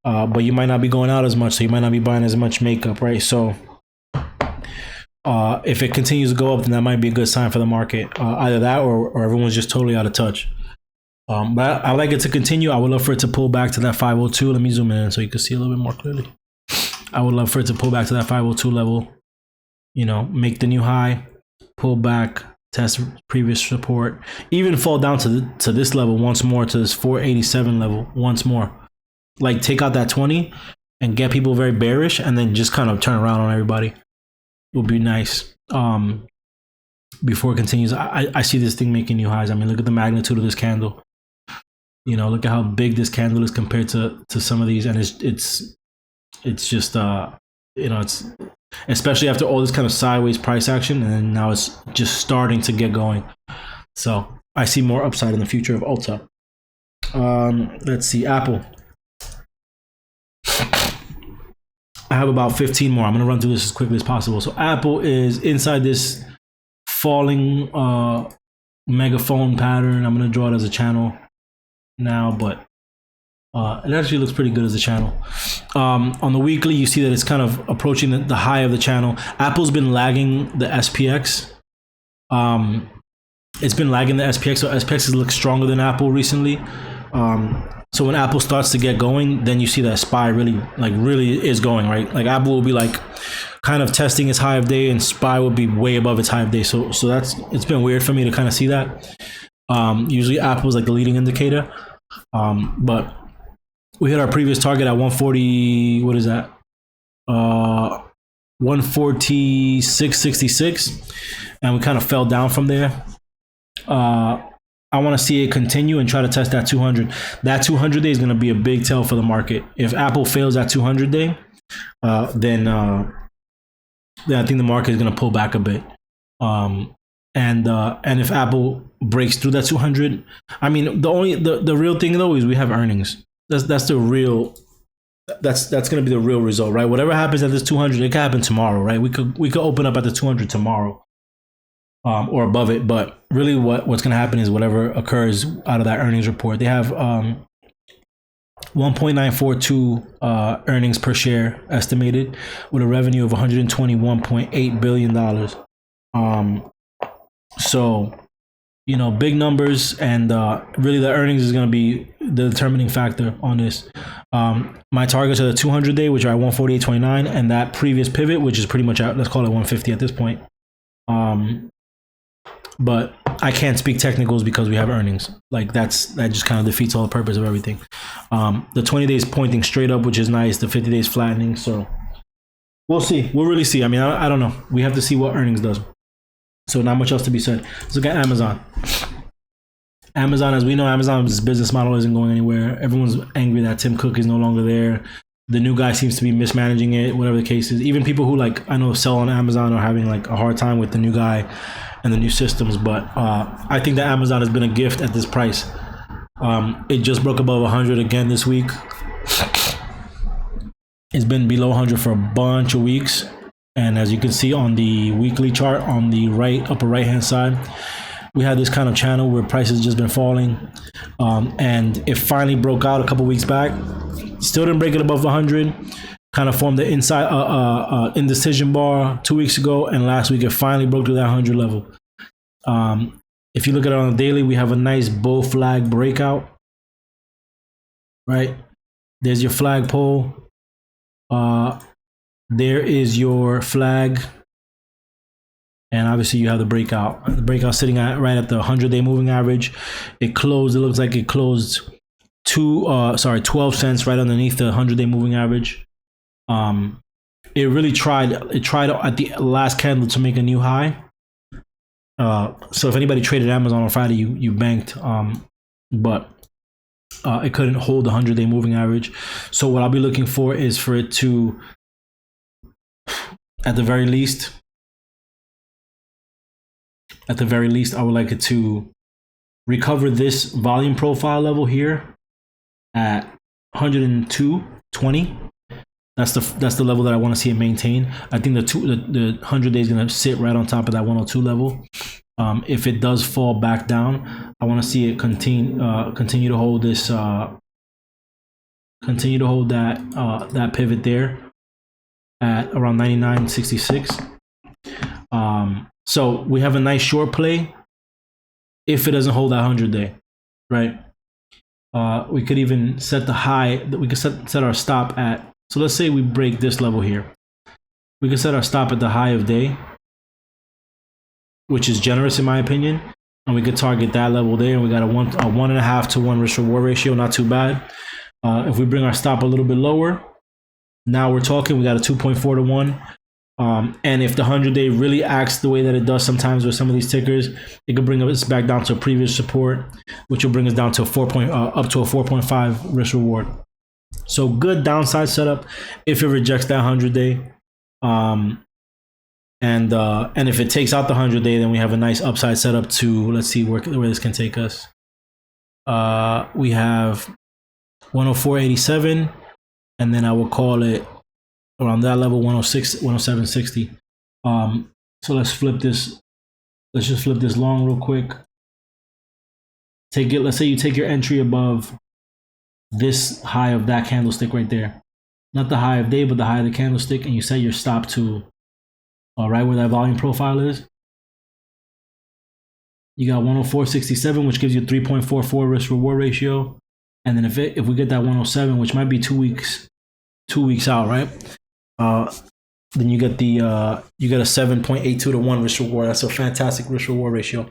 but you might not be going out as much, so you might not be buying as much makeup, right? So if it continues to go up, then that might be a good sign for the market. Either that or everyone's just totally out of touch. But I like it to continue. I would love for it to pull back to that 502. Let me zoom in so you can see a little bit more clearly. I would love for it to pull back to that 502 level, you know, make the new high, pull back, test previous support, even fall down to this level once more, to this 487 level once more. Like, take out that 20 and get people very bearish, and then just kind of turn around on everybody. Would be nice. Before it continues, I see this thing making new highs. I mean, look at the magnitude of this candle. You know, look at how big this candle is compared to some of these, and it's just you know, it's especially after all this kind of sideways price action, and now it's just starting to get going. So I see more upside in the future of Ulta. Let's see, Apple. I have about 15 more. I'm going to run through this as quickly as possible. So Apple is inside this falling megaphone pattern. I'm going to draw it as a channel now, but it actually looks pretty good as a channel. On the weekly, you see that it's kind of approaching the high of the channel. Apple's been lagging the SPX. It's been lagging the SPX, so SPX has looked stronger than Apple recently. So when Apple starts to get going, then you see that SPY really is going, right? Like, Apple will be like kind of testing its high of day, and SPY will be way above its high of day. So it's been weird for me to kind of see that. Usually Apple is like the leading indicator. But we hit our previous target at 140, what is that? 146.66, and we kind of fell down from there. I want to see it continue and try to test that 200. That 200 day is going to be a big tell for the market. If Apple fails that 200 day, then I think the market is going to pull back a bit. And if Apple breaks through that 200, I mean, the real thing though is we have earnings. That's the real. That's going to be the real result, right? Whatever happens at this 200, it could happen tomorrow, right? We could open up at the 200 tomorrow. Or above it, but really what's going to happen is whatever occurs out of that earnings report. They have 1.942 earnings per share estimated, with a revenue of $121.8 billion. So, you know, big numbers, and really the earnings is going to be the determining factor on this. My targets are the 200 day, which are at 148.29, and that previous pivot, which is pretty much out, let's call it 150 at this point. but I can't speak technicals because we have earnings. Like that just kind of defeats all the purpose of everything. The 20 days pointing straight up, which is nice. The 50 days flattening. So we'll see. We'll really see. I mean, I don't know. We have to see what earnings does. So not much else to be said. Let's look at Amazon. Amazon, as we know, Amazon's business model isn't going anywhere. Everyone's angry that Tim Cook is no longer there. The new guy seems to be mismanaging it, whatever the case is. Even people who like I know sell on Amazon are having like a hard time with the new guy and the new systems. But I think that Amazon has been a gift at this price. It just broke above 100 again this week. It's been below 100 for a bunch of weeks. And as you can see on the weekly chart on the upper right hand side, we had this kind of channel where prices just been falling, and it finally broke out a couple weeks back. Still didn't break it above 100. Kind of formed the inside indecision bar 2 weeks ago, and last week it finally broke to that 100 level. If you look at it on the daily, we have a nice bull flag breakout. Right there's your flagpole. There is your flag. And obviously you have the breakout. The breakout sitting right at the 100-day moving average. It closed. It looks like it closed 12 cents right underneath the 100-day moving average. It really tried. It tried at the last candle to make a new high. So if anybody traded Amazon on Friday, you banked. But it couldn't hold the 100-day moving average. So what I'll be looking for is for it to, at the very least, I would like it to recover this volume profile level here at 102.20. That's the level that I want to see it maintain. I think the 100 days is going to sit right on top of that 102 level. If it does fall back down, I want to see it continue to hold this, continue to hold that pivot there at around 99.66. So we have a nice short play if it doesn't hold that 100-day, right? We could even set the high. We could set our stop at. So let's say we break this level here. We could set our stop at the high of day, which is generous in my opinion, and we could target that level there. And we got a 1.5 to 1 risk reward ratio, not too bad. If we bring our stop a little bit lower, now we're talking. We got a 2.4 to 1. And if the 100-day really acts the way that it does sometimes with some of these tickers, it could bring us back down to a previous support, which will bring us down to up to a 4.5 risk reward. So good downside setup if it rejects that 100-day. And if it takes out the 100-day, then we have a nice upside setup to, let's see where this can take us. We have 104.87, and then I will call it around that level, 107.60. So let's flip this. Let's just flip this long real quick. Let's say you take your entry above this high of that candlestick right there. Not the high of day, but the high of the candlestick, and you set your stop to right where that volume profile is. You got 104.67, which gives you 3.44 risk reward ratio. And then if we get that 107, which might be 2 weeks out, right? Then you get a 7.82 to 1 risk reward. That's a fantastic risk reward ratio.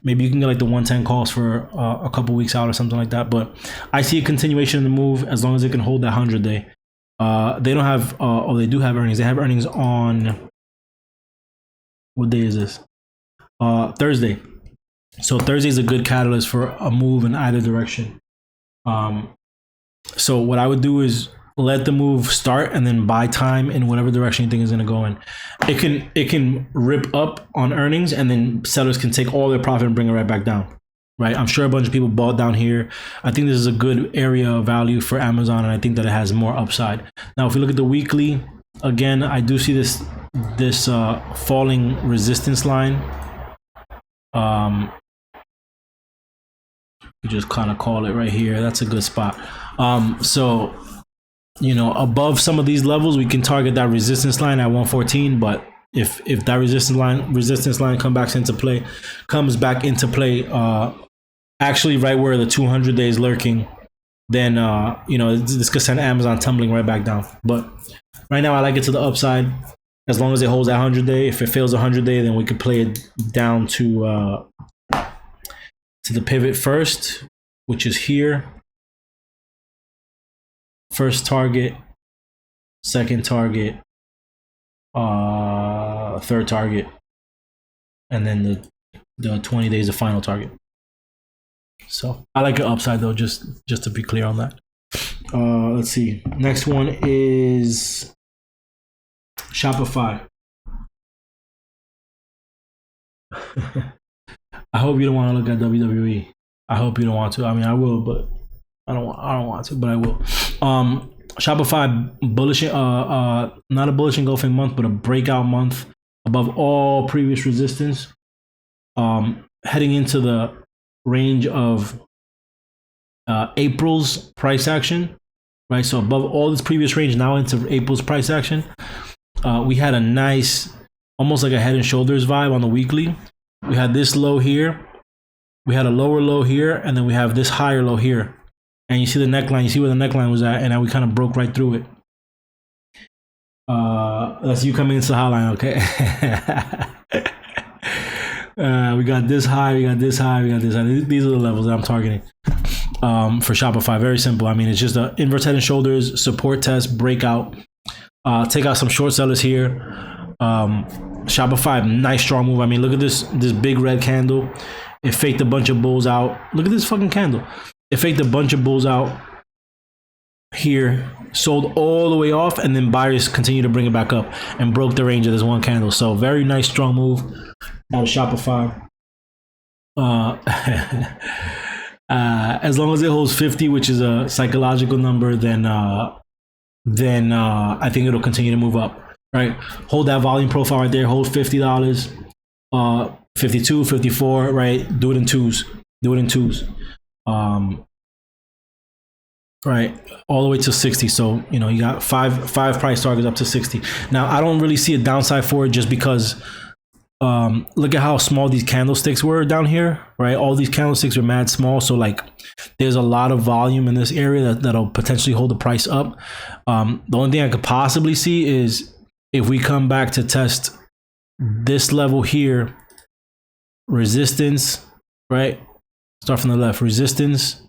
Maybe you can get like the 110 calls for a couple weeks out or something like that. But I see a continuation of the move as long as it can hold that 100-day. They don't have, they do have earnings. They have earnings on, what day is this? Thursday. So Thursday is a good catalyst for a move in either direction. So what I would do is let the move start and then buy time in whatever direction you think is going to go in. It can rip up on earnings and then sellers can take all their profit and bring it right back down. Right? I'm sure a bunch of people bought down here. I think this is a good area of value for Amazon, and I think that it has more upside. Now, if we look at the weekly, again, I do see this falling resistance line. We just kind of call it right here. That's a good spot. So, above some of these levels, we can target that resistance line at 114. But if that resistance line comes back into play, actually right where the 200-day is lurking, then this could send Amazon tumbling right back down. But right now, I like it to the upside. as long as it holds that 100-day. If it fails 100-day, then we could play it down to the pivot first, which is here. First target, second target, third target, and then the 20 days of final target. So I like an upside though, just to be clear on that. Let's see. Next one is Shopify. I hope you don't want to look at WWE. I hope you don't want to. I mean, I will, but I don't want to, but I will. Shopify bullish, not a bullish engulfing month, but a breakout month above all previous resistance. Heading into the range of April's price action, right? So above all this previous range, now into April's price action. We had a nice, almost like a head and shoulders vibe on the weekly. We had this low here, we had a lower low here, and then we have this higher low here. And you see the neckline, you see where the neckline was at, and now we kind of broke right through it. That's you coming into the hotline, okay? We got this high, we got this high, we got this high. These are the levels that I'm targeting for Shopify. Very simple. I mean, it's just an inverse head and shoulders, support test, breakout. Take out some short sellers here. Shopify, nice strong move. I mean, look at this big red candle. It faked a bunch of bulls out. Look at this fucking candle. It faked a bunch of bulls out here, sold all the way off, and then buyers continue to bring it back up and broke the range of this one candle. So very nice strong move out of Shopify. As long as it holds 50, which is a psychological number, then I think it'll continue to move up. Right, hold that volume profile right there. Hold $50, 52, 54. Right, do it in twos. Right, all the way to 60. So you know you got five price targets up to 60. Now I don't really see a downside for it, just because look at how small these candlesticks were down here. Right, all these candlesticks are mad small. So like, there's a lot of volume in this area that'll potentially hold the price up. The only thing I could possibly see is if we come back to test this level here, resistance, right? Start from the left, resistance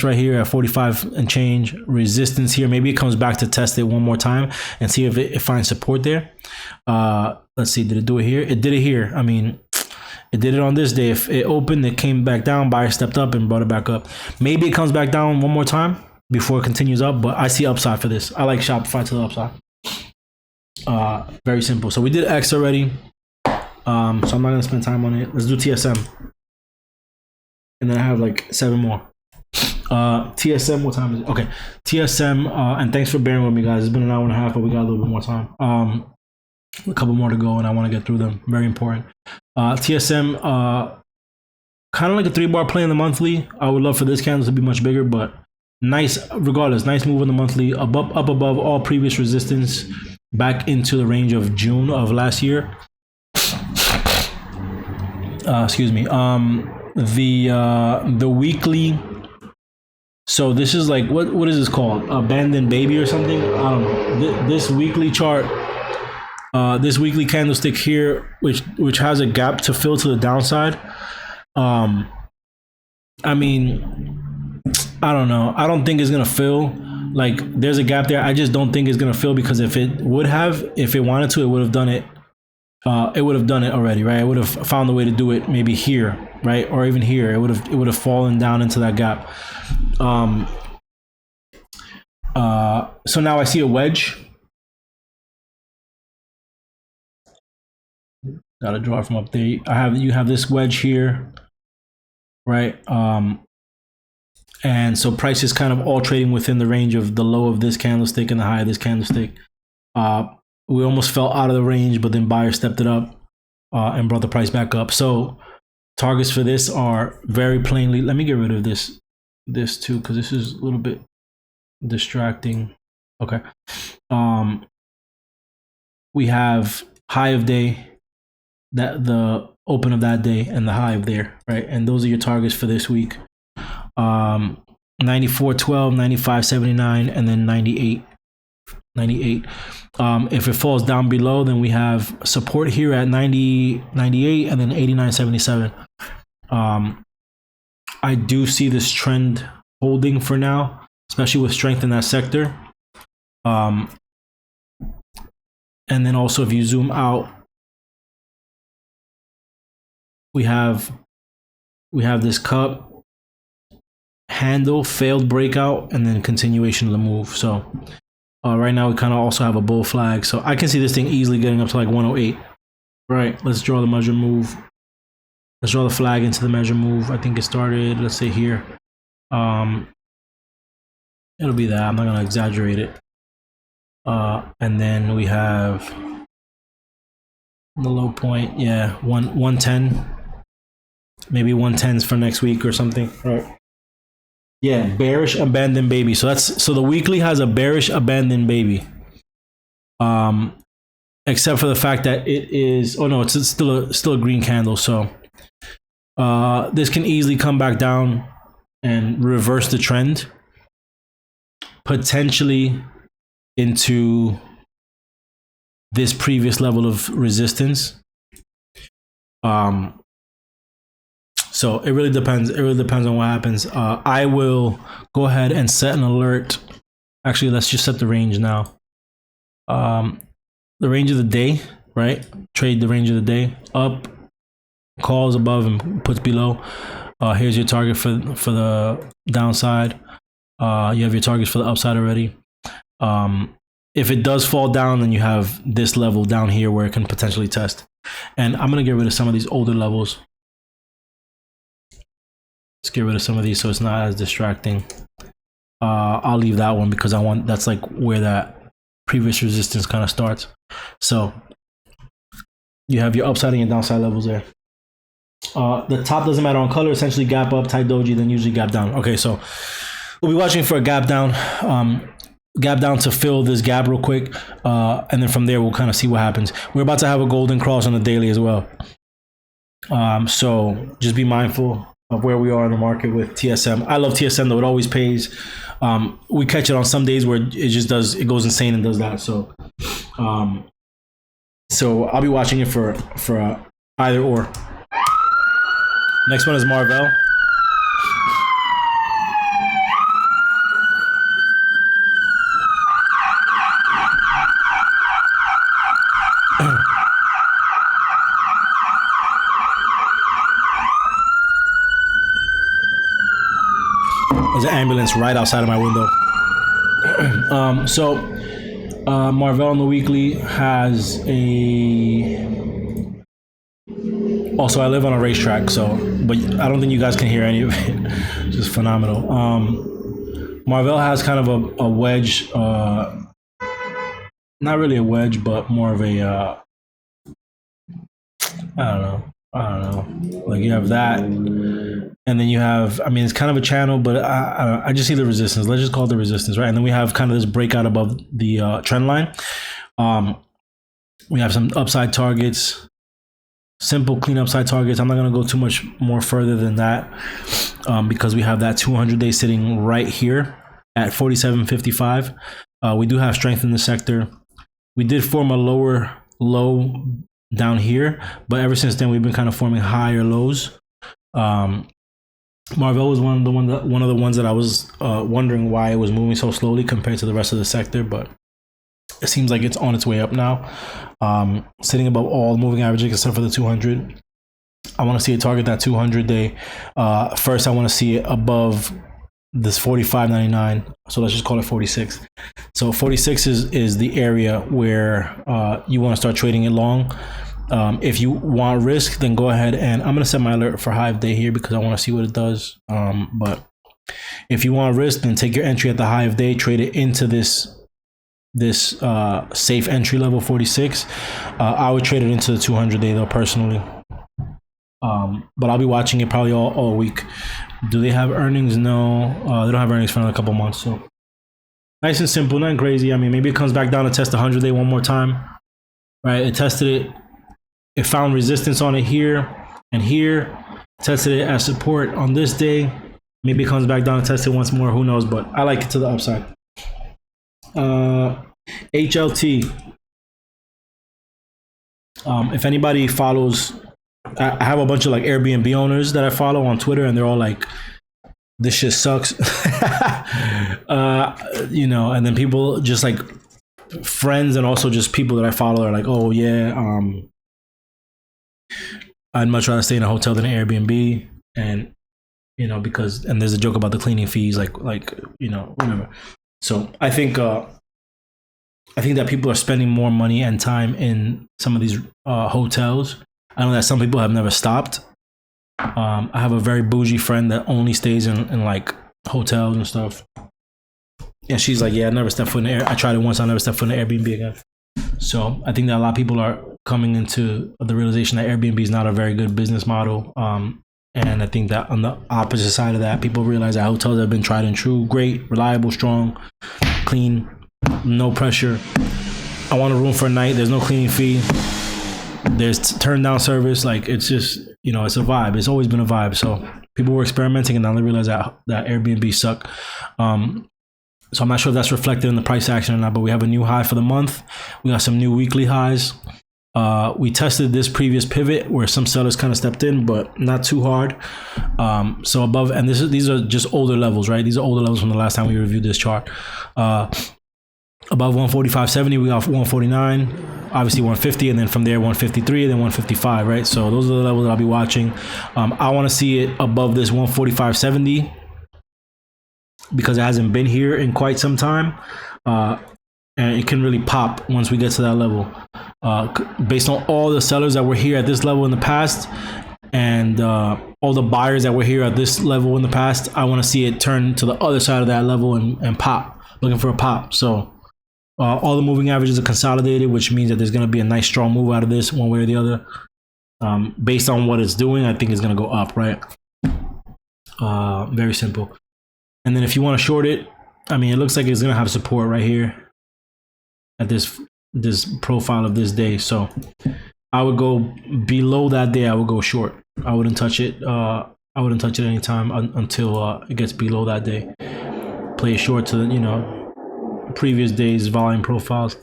right here at 45 and change, resistance here. Maybe it comes back to test it one more time and see if it finds support there. Let's see, did it do it here? It did it here. I mean, it did it on this day. If it opened, it came back down, buyer stepped up and brought it back up. Maybe it comes back down one more time before it continues up, but I see upside for this. I like Shopify to the upside. Very simple. So we did X already. So I'm not gonna spend time on it. Let's do TSM. And then I have like 7 more. TSM, what time is it? Okay. TSM, and thanks for bearing with me, guys. It's been an hour and a half, but we got a little bit more time. A couple more to go, and I want to get through them. Very important. TSM, kind of like a 3-bar play in the monthly. I would love for this candle to be much bigger, but nice, regardless, nice move in the monthly, up above all previous resistance, back into the range of June of last year. Excuse me. The weekly. So this is like, what is this called? Abandoned baby or something? I don't know. This weekly chart, this weekly candlestick here, which has a gap to fill to the downside. I mean, I don't know. I don't think it's gonna fill. Like, there's a gap there. I just don't think it's gonna fill, because if it wanted to, it would have done it. It would have done it already, right? It would have found a way to do it, maybe here, right, or even here. It would have fallen down into that gap. So now I see a wedge. Gotta draw from up there. You have this wedge here, right? And so price is kind of all trading within the range of the low of this candlestick and the high of this candlestick. We almost fell out of the range, but then buyer stepped it up and brought the price back up. So targets for this are very plainly, let me get rid of this too, because this is a little bit distracting. Okay. We have high of day, that the open of that day, and the high of there, right? And those are your targets for this week. 94.12, 95.79, and then 98. 98. If it falls down below, then we have support here at 90, 98, and then 89.77. I do see this trend holding for now, especially with strength in that sector. And then also if you zoom out, we have this cup handle, failed breakout, and then continuation of the move. So right now we kind of also have a bull flag, so I can see this thing easily getting up to like 108. Right, let's draw the measure move. Let's draw the flag into the measure move. I think it started, let's say here. It'll be that. I'm not gonna exaggerate it. And then we have the low point, yeah, 110. Maybe 110s for next week or something. Right. Yeah, bearish abandoned baby. So the weekly has a bearish abandoned baby. Except for the fact that it is, oh no, it's still a green candle. So this can easily come back down and reverse the trend, potentially into this previous level of resistance. So it really depends. It really depends on what happens. I will go ahead and set an alert. Actually, let's just set the range now. The range of the day, right? Trade the range of the day. Up, calls above and puts below. Here's your target for the downside. You have your targets for the upside already. If it does fall down, then you have this level down here where it can potentially test. And I'm gonna get rid of some of these older levels. Let's get rid of some of these so it's not as distracting. I'll leave that one because that's like where that previous resistance kind of starts. So you have your upside and your downside levels there. The top doesn't matter on color, essentially gap up, tight doji, then usually gap down. Okay, so we'll be watching for a gap down. Gap down to fill this gap real quick, and then from there we'll kind of see what happens. We're about to have a golden cross on the daily as well. So just be mindful of where we are in the market with TSM. I love TSM though, it always pays. We catch it on some days where it goes insane and does that. So I'll be watching it for either or. Next one is Marvell. There's an ambulance right outside of my window. Marvell on the weekly has also, I live on a racetrack, but I don't think you guys can hear any of it. Just phenomenal. Marvell has kind of a wedge, not really a wedge, but more of a, I don't know. Like you have that, and then you have, I mean, it's kind of a channel, but I just see the resistance. Let's just call it the resistance, right? And then we have kind of this breakout above the trend line. We have some upside targets, simple clean upside targets. I'm not going to go too much more further than that because we have that 200-day sitting right here at 47.55. We do have strength in the sector. We did form a lower low down here, but ever since then we've been kind of forming higher lows. Marvell was one of the ones that I was wondering why it was moving so slowly compared to the rest of the sector, but it seems like it's on its way up now, sitting above all moving averages except for the 200. I want to see it target that 200 day. First I want to see it above this 45.99, so let's just call it 46. So 46 is the area where you want to start trading it long. If you want risk, then go ahead, and I'm gonna set my alert for high of day here because I want to see what it does. But if you want risk, then take your entry at the high of day, trade it into this safe entry level 46. I would trade it into the 200 day though personally. But I'll be watching it probably all week. Do they have earnings? No, they don't have earnings for another couple months. So nice and simple, nothing crazy. I mean, maybe it comes back down to test the 100 day one more time, right? It tested it. It found resistance on it here and here. Tested it as support on this day. Maybe it comes back down and test it once more. Who knows? But I like it to the upside. HLT. If anybody follows, I have a bunch of like Airbnb owners that I follow on Twitter, and they're all like, "This shit sucks," you know. And then people just like friends and also just people that I follow are like, "Oh yeah, I'd much rather stay in a hotel than an Airbnb," and you know, because and there's a joke about the cleaning fees, like you know, whatever. So I think that people are spending more money and time in some of these hotels. I know that some people have never stopped. I have a very bougie friend that only stays in like hotels and stuff. And she's like, yeah, I never stepped foot in the air. I tried it once, I'll never step foot in the Airbnb again. So I think that a lot of people are coming into the realization that Airbnb is not a very good business model. And I think that on the opposite side of that, people realize that hotels have been tried and true, great, reliable, strong, clean, no pressure. I want a room for a night. There's no cleaning fee. There's turn down service. Like, it's just, you know, it's a vibe. It's always been a vibe. So people were experimenting and now they realize that Airbnb suck. So I'm not sure if that's reflected in the price action or not, but we have a new high for the month. We got some new weekly highs. We tested this previous pivot where some sellers kind of stepped in, but not too hard. So above, and these are just older levels, right? These are older levels from the last time we reviewed this chart. Above 145.70, we got 149, obviously 150, and then from there 153, and then 155, right? So those are the levels that I'll be watching. I want to see it above this 145.70 because it hasn't been here in quite some time. And it can really pop once we get to that level. Based on all the sellers that were here at this level in the past, and all the buyers that were here at this level in the past, I want to see it turn to the other side of that level and pop, looking for a pop. So all the moving averages are consolidated, which means that there's going to be a nice strong move out of this one way or the other. Based on what it's doing, I think it's going to go up, right? Very simple. And then if you want to short it, I mean, it looks like it's going to have support right here at this profile of this day. So I would go below that day. I would go short. I wouldn't touch it. I wouldn't touch it anytime until it gets below that day. Play it short to, you know, previous days volume profiles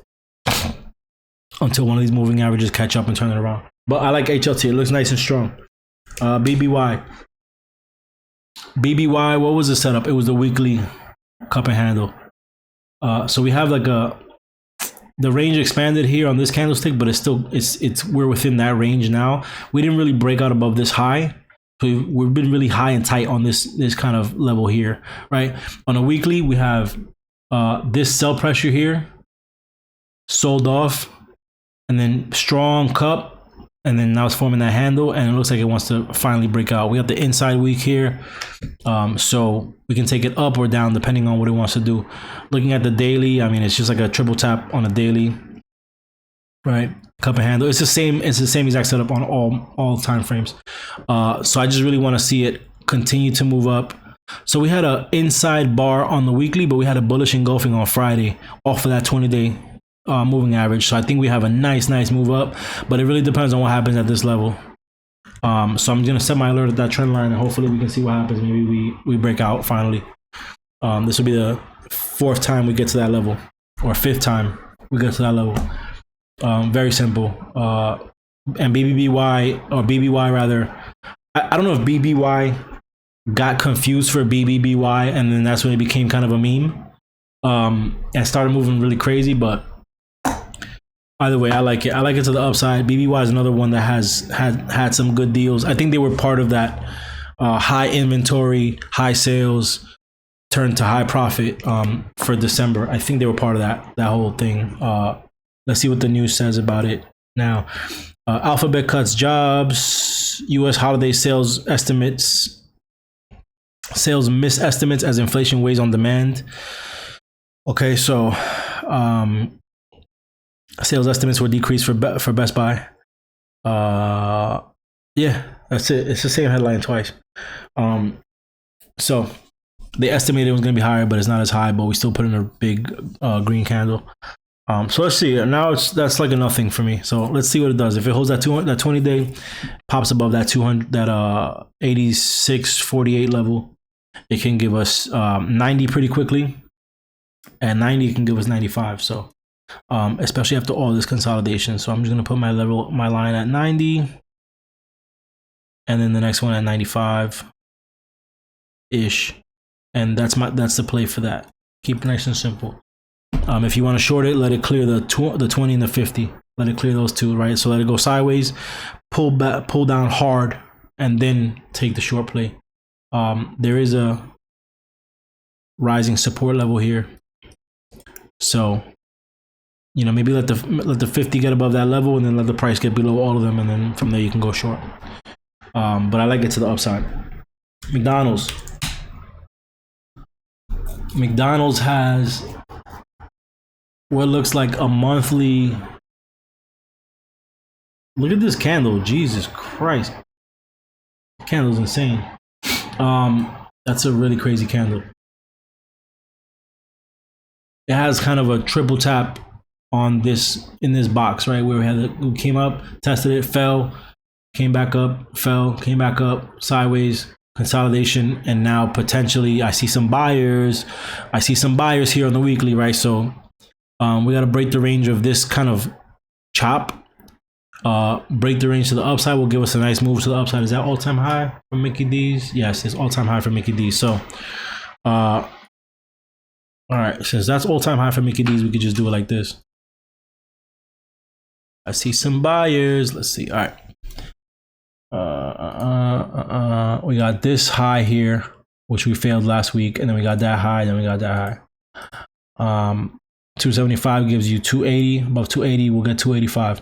until one of these moving averages catch up and turn it around. But I like HLT. It looks nice and strong. BBY, what was the setup? It was the weekly cup and handle. So we have like the range expanded here on this candlestick, but we're within that range now. We didn't really break out above this high. So we've been really high and tight on this kind of level here, right? On a weekly, we have this sell pressure here, sold off, and then strong cup, and then now it's forming that handle, and it looks like it wants to finally break out. We have the inside week here, so we can take it up or down depending on what it wants to do. Looking at the daily, I mean, it's just like a triple tap on a daily, right? Cup and handle. It's the same exact setup on all time frames. So I just really want to see it continue to move up. So we had an inside bar on the weekly, but we had a bullish engulfing on Friday off of that 20-day moving average. So I think we have a nice move up, but it really depends on what happens at this level. So I'm going to set my alert at that trend line, and hopefully we can see what happens. Maybe we break out finally. This will be the fourth time we get to that level, or fifth time we get to that level. Very simple. And BBY rather, I don't know if BBY got confused for BBBY, and then that's when it became kind of a meme and started moving really crazy. But either way, I like it. I like it to the upside. BBY is another one that has had some good deals. I think they were part of that high inventory, high sales, turn to high profit for December. I think they were part of that whole thing. Let's see what the news says about it now. Alphabet cuts jobs. U.S. holiday sales estimates. Sales miss estimates as inflation weighs on demand. Okay, so sales estimates were decreased for Best Buy. Yeah, that's it. It's the same headline twice. So they estimated it was going to be higher, but it's not as high. But we still put in a big green candle. So let's see. Now that's like a nothing for me. So let's see what it does. If it holds that 20-day, pops above that 200, that 86.48 level, it can give us 90 pretty quickly, and 90 can give us 95. So especially after all this consolidation. So I'm just gonna put my line at 90, and then the next one at 95 ish, and that's the play for that. Keep it nice and simple. If you want to short it, let it clear the 20 and the 50. Let it clear those two, right? So let it go sideways, pull down hard, and then take the short play. There is a rising support level here, so maybe let the 50 get above that level, and then let the price get below all of them, and then from there you can go short. But I like it to the upside. McDonald's has what looks like a monthly. Look at this candle. Jesus Christ. Candle's insane. That's a really crazy candle. It has kind of a triple tap on this in this box, right? Where we came up, tested it, fell, came back up, fell, came back up, sideways, consolidation, and now potentially I see some buyers. Here on the weekly, right? So we got to break the range of this kind of chop. Break the range to the upside will give us a nice move to the upside. Is that all-time high for Mickey D's? Yes, it's all-time high for Mickey D's. So all right, since that's all-time high for Mickey D's, we could just do it like this. I see some buyers. Let's see. All right. We got this high here, which we failed last week, and then we got that high, then we got that high. 275 gives you 280. Above 280, we'll get 285.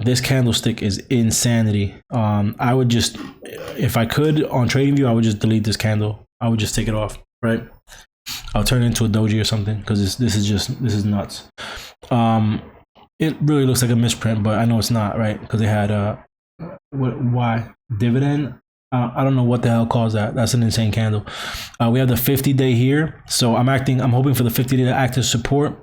This candlestick is insanity. I would just, if I could on TradingView, I would just delete this candle. I would just take it off, right? I'll turn it into a doji or something, because this is nuts. It really looks like a misprint, but I know it's not, right? Because they had why dividend. I don't know what the hell caused that. That's an insane candle. We have the 50-day here, so I'm hoping for the 50-day to act as support.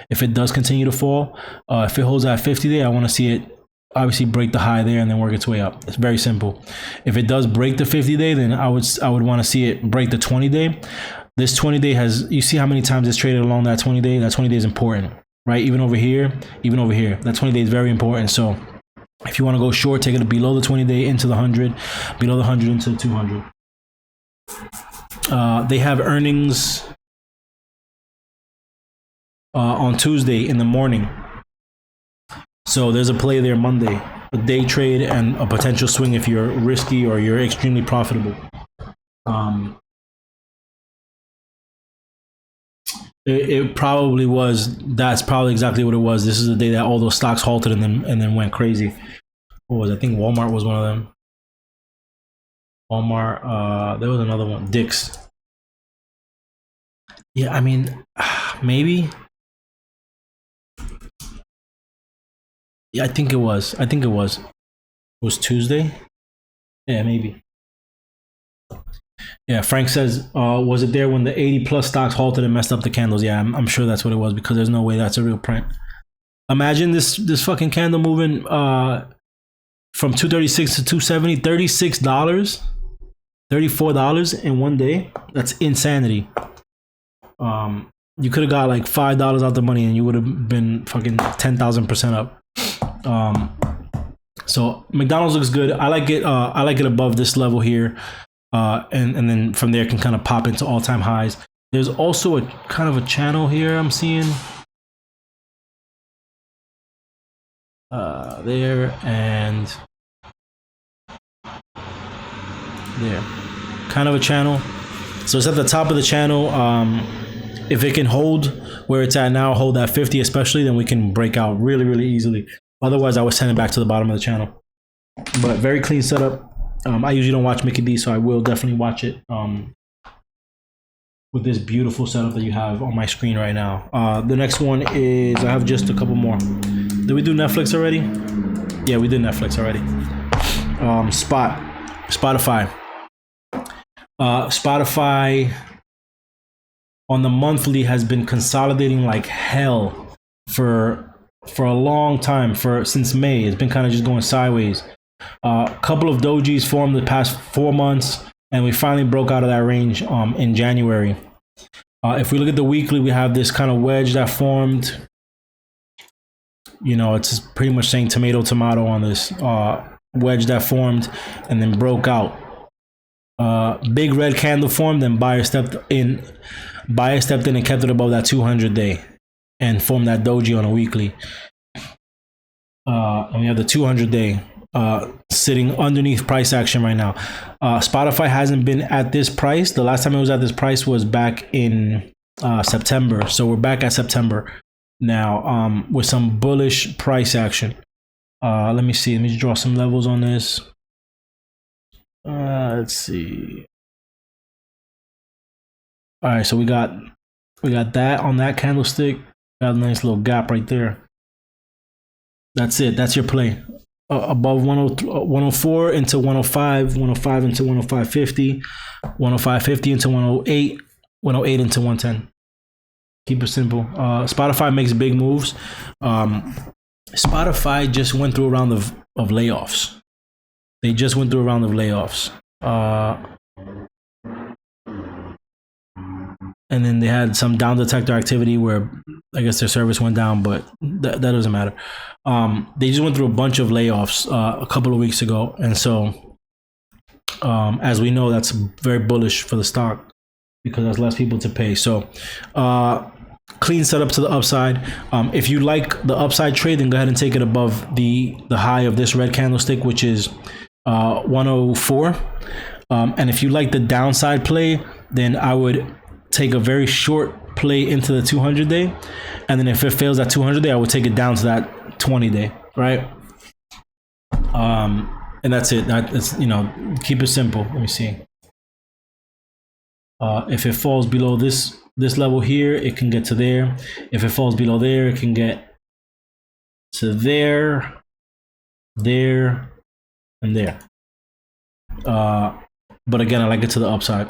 If it does continue to fall, if it holds that 50-day, I want to see it obviously break the high there and then work its way up. It's very simple. If it does break the 50-day, then I would want to see it break the 20-day. This 20-day you see how many times it's traded along that 20-day. That 20-day is important, right? Even over here, that 20-day is very important. So if you want to go short, take it below the 20-day into the 100, below the 100 into the 200. They have earnings on Tuesday in the morning. So there's a play there Monday, a day trade and a potential swing if you're risky or you're extremely profitable. It probably was. That's probably exactly what it was. This is the day that all those stocks halted and then went crazy. What was it? I think Walmart was one of them. Walmart. There was another one. Dick's. Yeah, I mean, maybe. Yeah, I think it was. It was Tuesday. Yeah, maybe. Yeah, Frank says, was it there when the 80 plus stocks halted and messed up the candles? Yeah, I'm sure that's what it was, because there's no way that's a real print. Imagine this fucking candle moving from 236 to 270, $36, $34 in one day. That's insanity. You could have got like $5 out the money and you would have been fucking 10,000% up. So McDonald's looks good. I like it. I like it above this level here. And then from there can kind of pop into all-time highs. There's also a kind of a channel here I'm seeing. There and there. Kind of a channel. So it's at the top of the channel. If it can hold where it's at now, hold that 50 especially, then we can break out really, really easily. Otherwise, I would send it back to the bottom of the channel. But very clean setup. I usually don't watch Mickey D, so I will definitely watch it with this beautiful setup that you have on my screen right now. The next one is, I have just a couple more. Did we do Netflix already? Yeah, we did Netflix already. Spotify. Spotify on the monthly has been consolidating like hell for a long time, since May. It's been kind of just going sideways. A couple of dojis formed the past 4 months, and we finally broke out of that range in January. If we look at the weekly, we have this kind of wedge that formed You know, it's pretty much saying tomato, tomato on this wedge that formed and then broke out. Big red candle formed, then buyer stepped in. Buyer stepped in and kept it above that 200 day and formed that doji on a weekly. And we have the 200 day sitting underneath price action right now. Spotify hasn't been at this price. The last time it was at this price was back in September. So we're back at September now with some bullish price action. Let me see. Let me just draw some levels on this. Let's see. All right, so we got that on that candlestick. Got a nice little gap right there. That's it. That's your play. Above 104 into 105, 105 into 105.50, 105.50 into 108, 108 into 110. Keep it simple. Spotify makes big moves. Spotify just went through a round of layoffs. They just went through a round of layoffs. And then they had some down detector activity where I guess their service went down, but that doesn't matter. They just went through a bunch of layoffs a couple of weeks ago. And so, as we know, that's very bullish for the stock because there's less people to pay. So, clean setup to the upside. If you like the upside trade, then go ahead and take it above the high of this red candlestick, which is 104. And if you like the downside play, then I would take a very short play into the 200 day. And then if it fails that 200 day, I would take it down to that 20 day, right? And that's it. That's, you know, keep it simple. Let me see. If it falls below this level here, it can get to there. If it falls below there, it can get to there, and there. But again, I like it to the upside.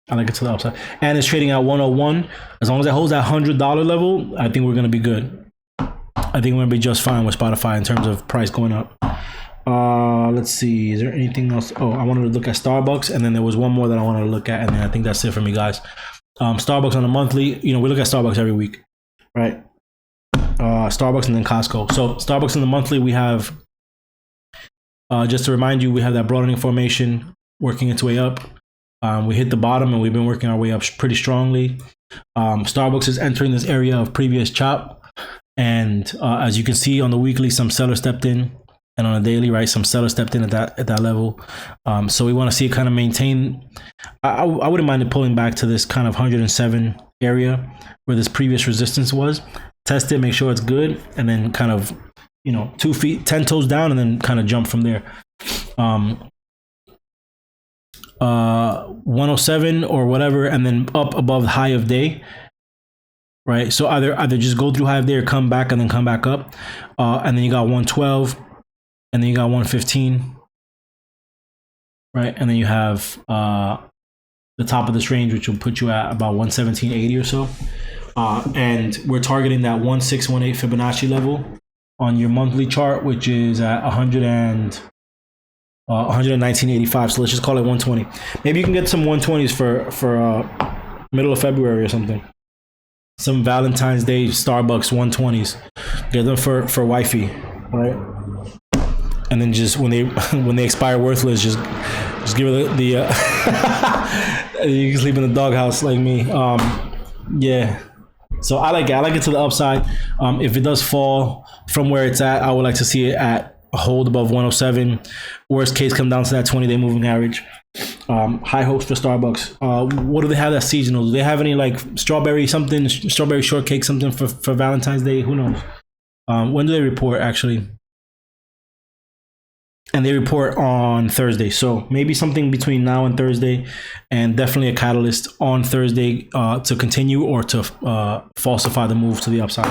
And it's trading at 101. As long as it holds that $100 level, I think we're going to be good. I think we're going to be just fine with Spotify in terms of price going up. Let's see. Is there anything else? Oh, I wanted to look at Starbucks, and then there was one more that I wanted to look at, and then I think that's it for me, guys. Starbucks on a monthly. You know, we look at Starbucks every week, right? Starbucks and then Costco. So Starbucks on the monthly, we have, just to remind you, we have that broadening formation working its way up. We hit the bottom and we've been working our way up pretty strongly. Starbucks is entering this area of previous chop. And as you can see on the weekly, some sellers stepped in, and on a daily, right, some sellers stepped in at that level. So we want to see it kind of maintain. I wouldn't mind it pulling back to this kind of 107 area where this previous resistance was. Test it, make sure it's good, and then kind of, you know, 2 feet, 10 toes down, and then kind of jump from there. 107 or whatever, and then up above the high of day, right? So either just go through high of day or come back and then come back up, and then you got 112, and then you got 115, right? And then you have the top of this range, which will put you at about 117.80 or so, and we're targeting that 1618 Fibonacci level on your monthly chart, which is at 119.85. So let's just call it 120. Maybe you can get some 120s for middle of February or something. Some Valentine's Day Starbucks 120s. Get them for wifey, right? And then just when they expire worthless, just give her the you can sleep in the doghouse like me. Yeah. So I like it to the upside. If it does fall from where it's at, I would like to see it at a hold above 107. Worst case, come down to that 20-day moving average. High hopes for Starbucks. What do they have that's seasonal? Do they have any like strawberry shortcake something for Valentine's Day? Who knows? When do they report actually? And they report on Thursday. So maybe something between now and Thursday, and definitely a catalyst on Thursday to continue or to falsify the move to the upside.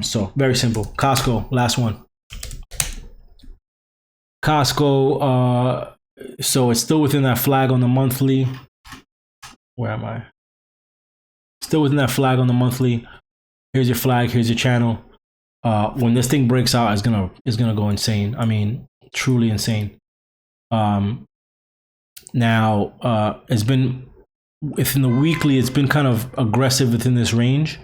So very simple. Costco, last one. Costco, so it's still within that flag on the monthly. Where am I? Still within that flag on the monthly. Here's your flag. Here's your channel. When this thing breaks out, it's gonna go insane. I mean, truly insane. Now, it's been within the weekly. It's been kind of aggressive within this range.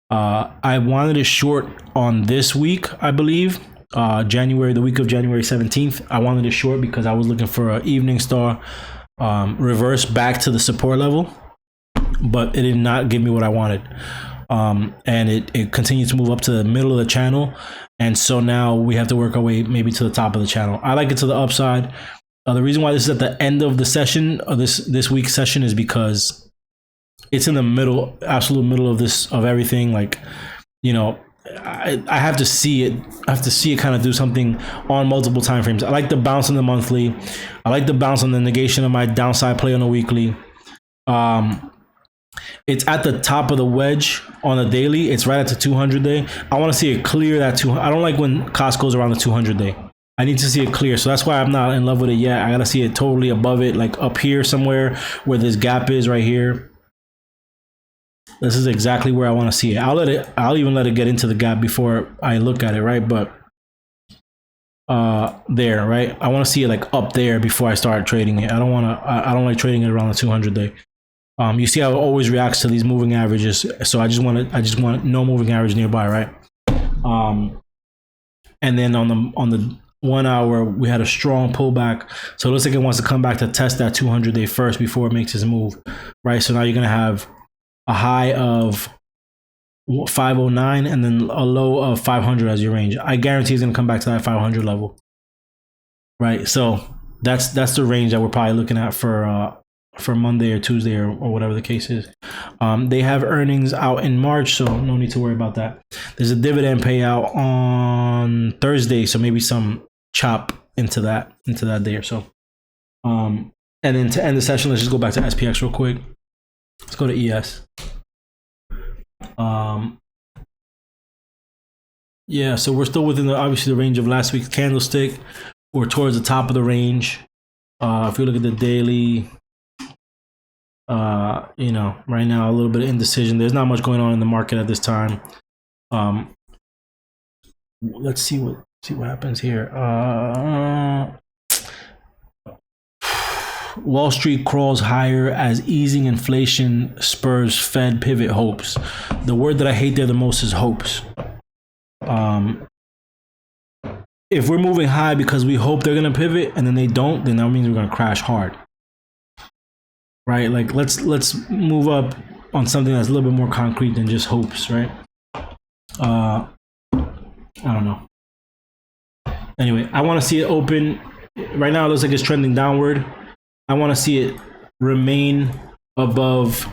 I wanted to short on this week, I believe. The week of January 17th. I wanted to short because I was looking for an evening star reverse back to the support level, but it did not give me what I wanted. And it continued to move up to the middle of the channel. And so now we have to work our way maybe to the top of the channel. I like it to the upside. The reason why this is at the end of the session, of this week's session, is because it's in the middle, absolute middle of everything. Like, I have to see it. I have to see it kind of do something on multiple time frames. I like the bounce on the monthly. I like the bounce on the negation of my downside play on the weekly. It's at the top of the wedge on the daily. It's right at the 200 day. I want to see it clear that 200. I don't like when cost goes around the 200 day. I need to see it clear. So that's why I'm not in love with it yet. I got to see it totally above it, like up here somewhere where this gap is right here. This is exactly where I want to see it. I'll even let it get into the gap before I look at it, right? But there, right? I want to see it like up there before I start trading it. I don't like trading it around the 200 day. You see how it always reacts to these moving averages. So I just want no moving average nearby, right? And then on the 1 hour, we had a strong pullback. So it looks like it wants to come back to test that 200 day first before it makes its move, right? So now you're going to have a high of 509 and then a low of 500 as your range. I guarantee it's going to come back to that 500 level, right? So that's the range that we're probably looking at for Monday or Tuesday or whatever the case is. They have earnings out in March, so no need to worry about that. There's a dividend payout on Thursday, so maybe some chop into that day or so. And then to end the session, let's just go back to SPX real quick. Let's go to ES. Yeah, so we're still within obviously the range of last week's candlestick. We're towards the top of the range. If you look at the daily, right now a little bit of indecision. There's not much going on in the market at this time. Let's see what happens here. Wall Street crawls higher as easing inflation spurs Fed pivot hopes. The word that I hate there the most is hopes. If we're moving high because we hope they're going to pivot and then they don't, then that means we're going to crash hard. Right? Like let's move up on something that's a little bit more concrete than just hopes, right? I don't know. Anyway, I want to see it open. Right now it looks like it's trending downward. I want to see it remain above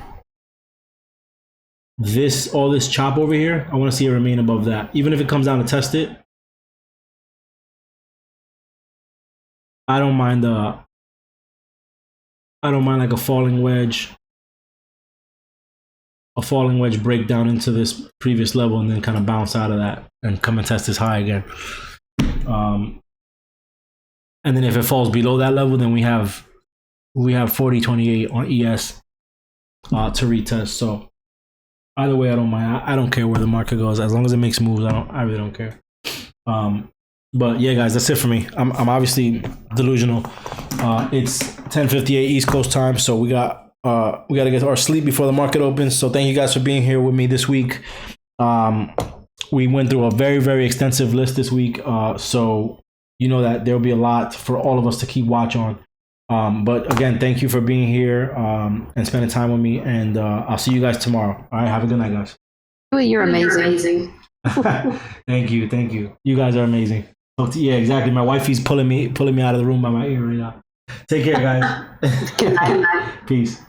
all this chop over here. I want to see it remain above that. Even if it comes down to test it, I don't mind like a falling wedge break down into this previous level and then kind of bounce out of that and come and test this high again. And then if it falls below that level, then we have 40.28 on ES to retest. So either way, I don't mind. I don't care where the market goes as long as it makes moves. I really don't care. But yeah, guys, that's it for me. I'm obviously delusional. It's 10:58 East Coast time, so we got to get our sleep before the market opens. So thank you guys for being here with me this week. We went through a very, very extensive list this week, so you know that there will be a lot for all of us to keep watch on. But again, thank you for being here and spending time with me, and I'll see you guys tomorrow. All right, have a good night, guys. Well, you're amazing. Thank you. You guys are amazing. Yeah, exactly. My wifey's pulling me out of the room by my ear right now. Take care, guys. Good night. Peace.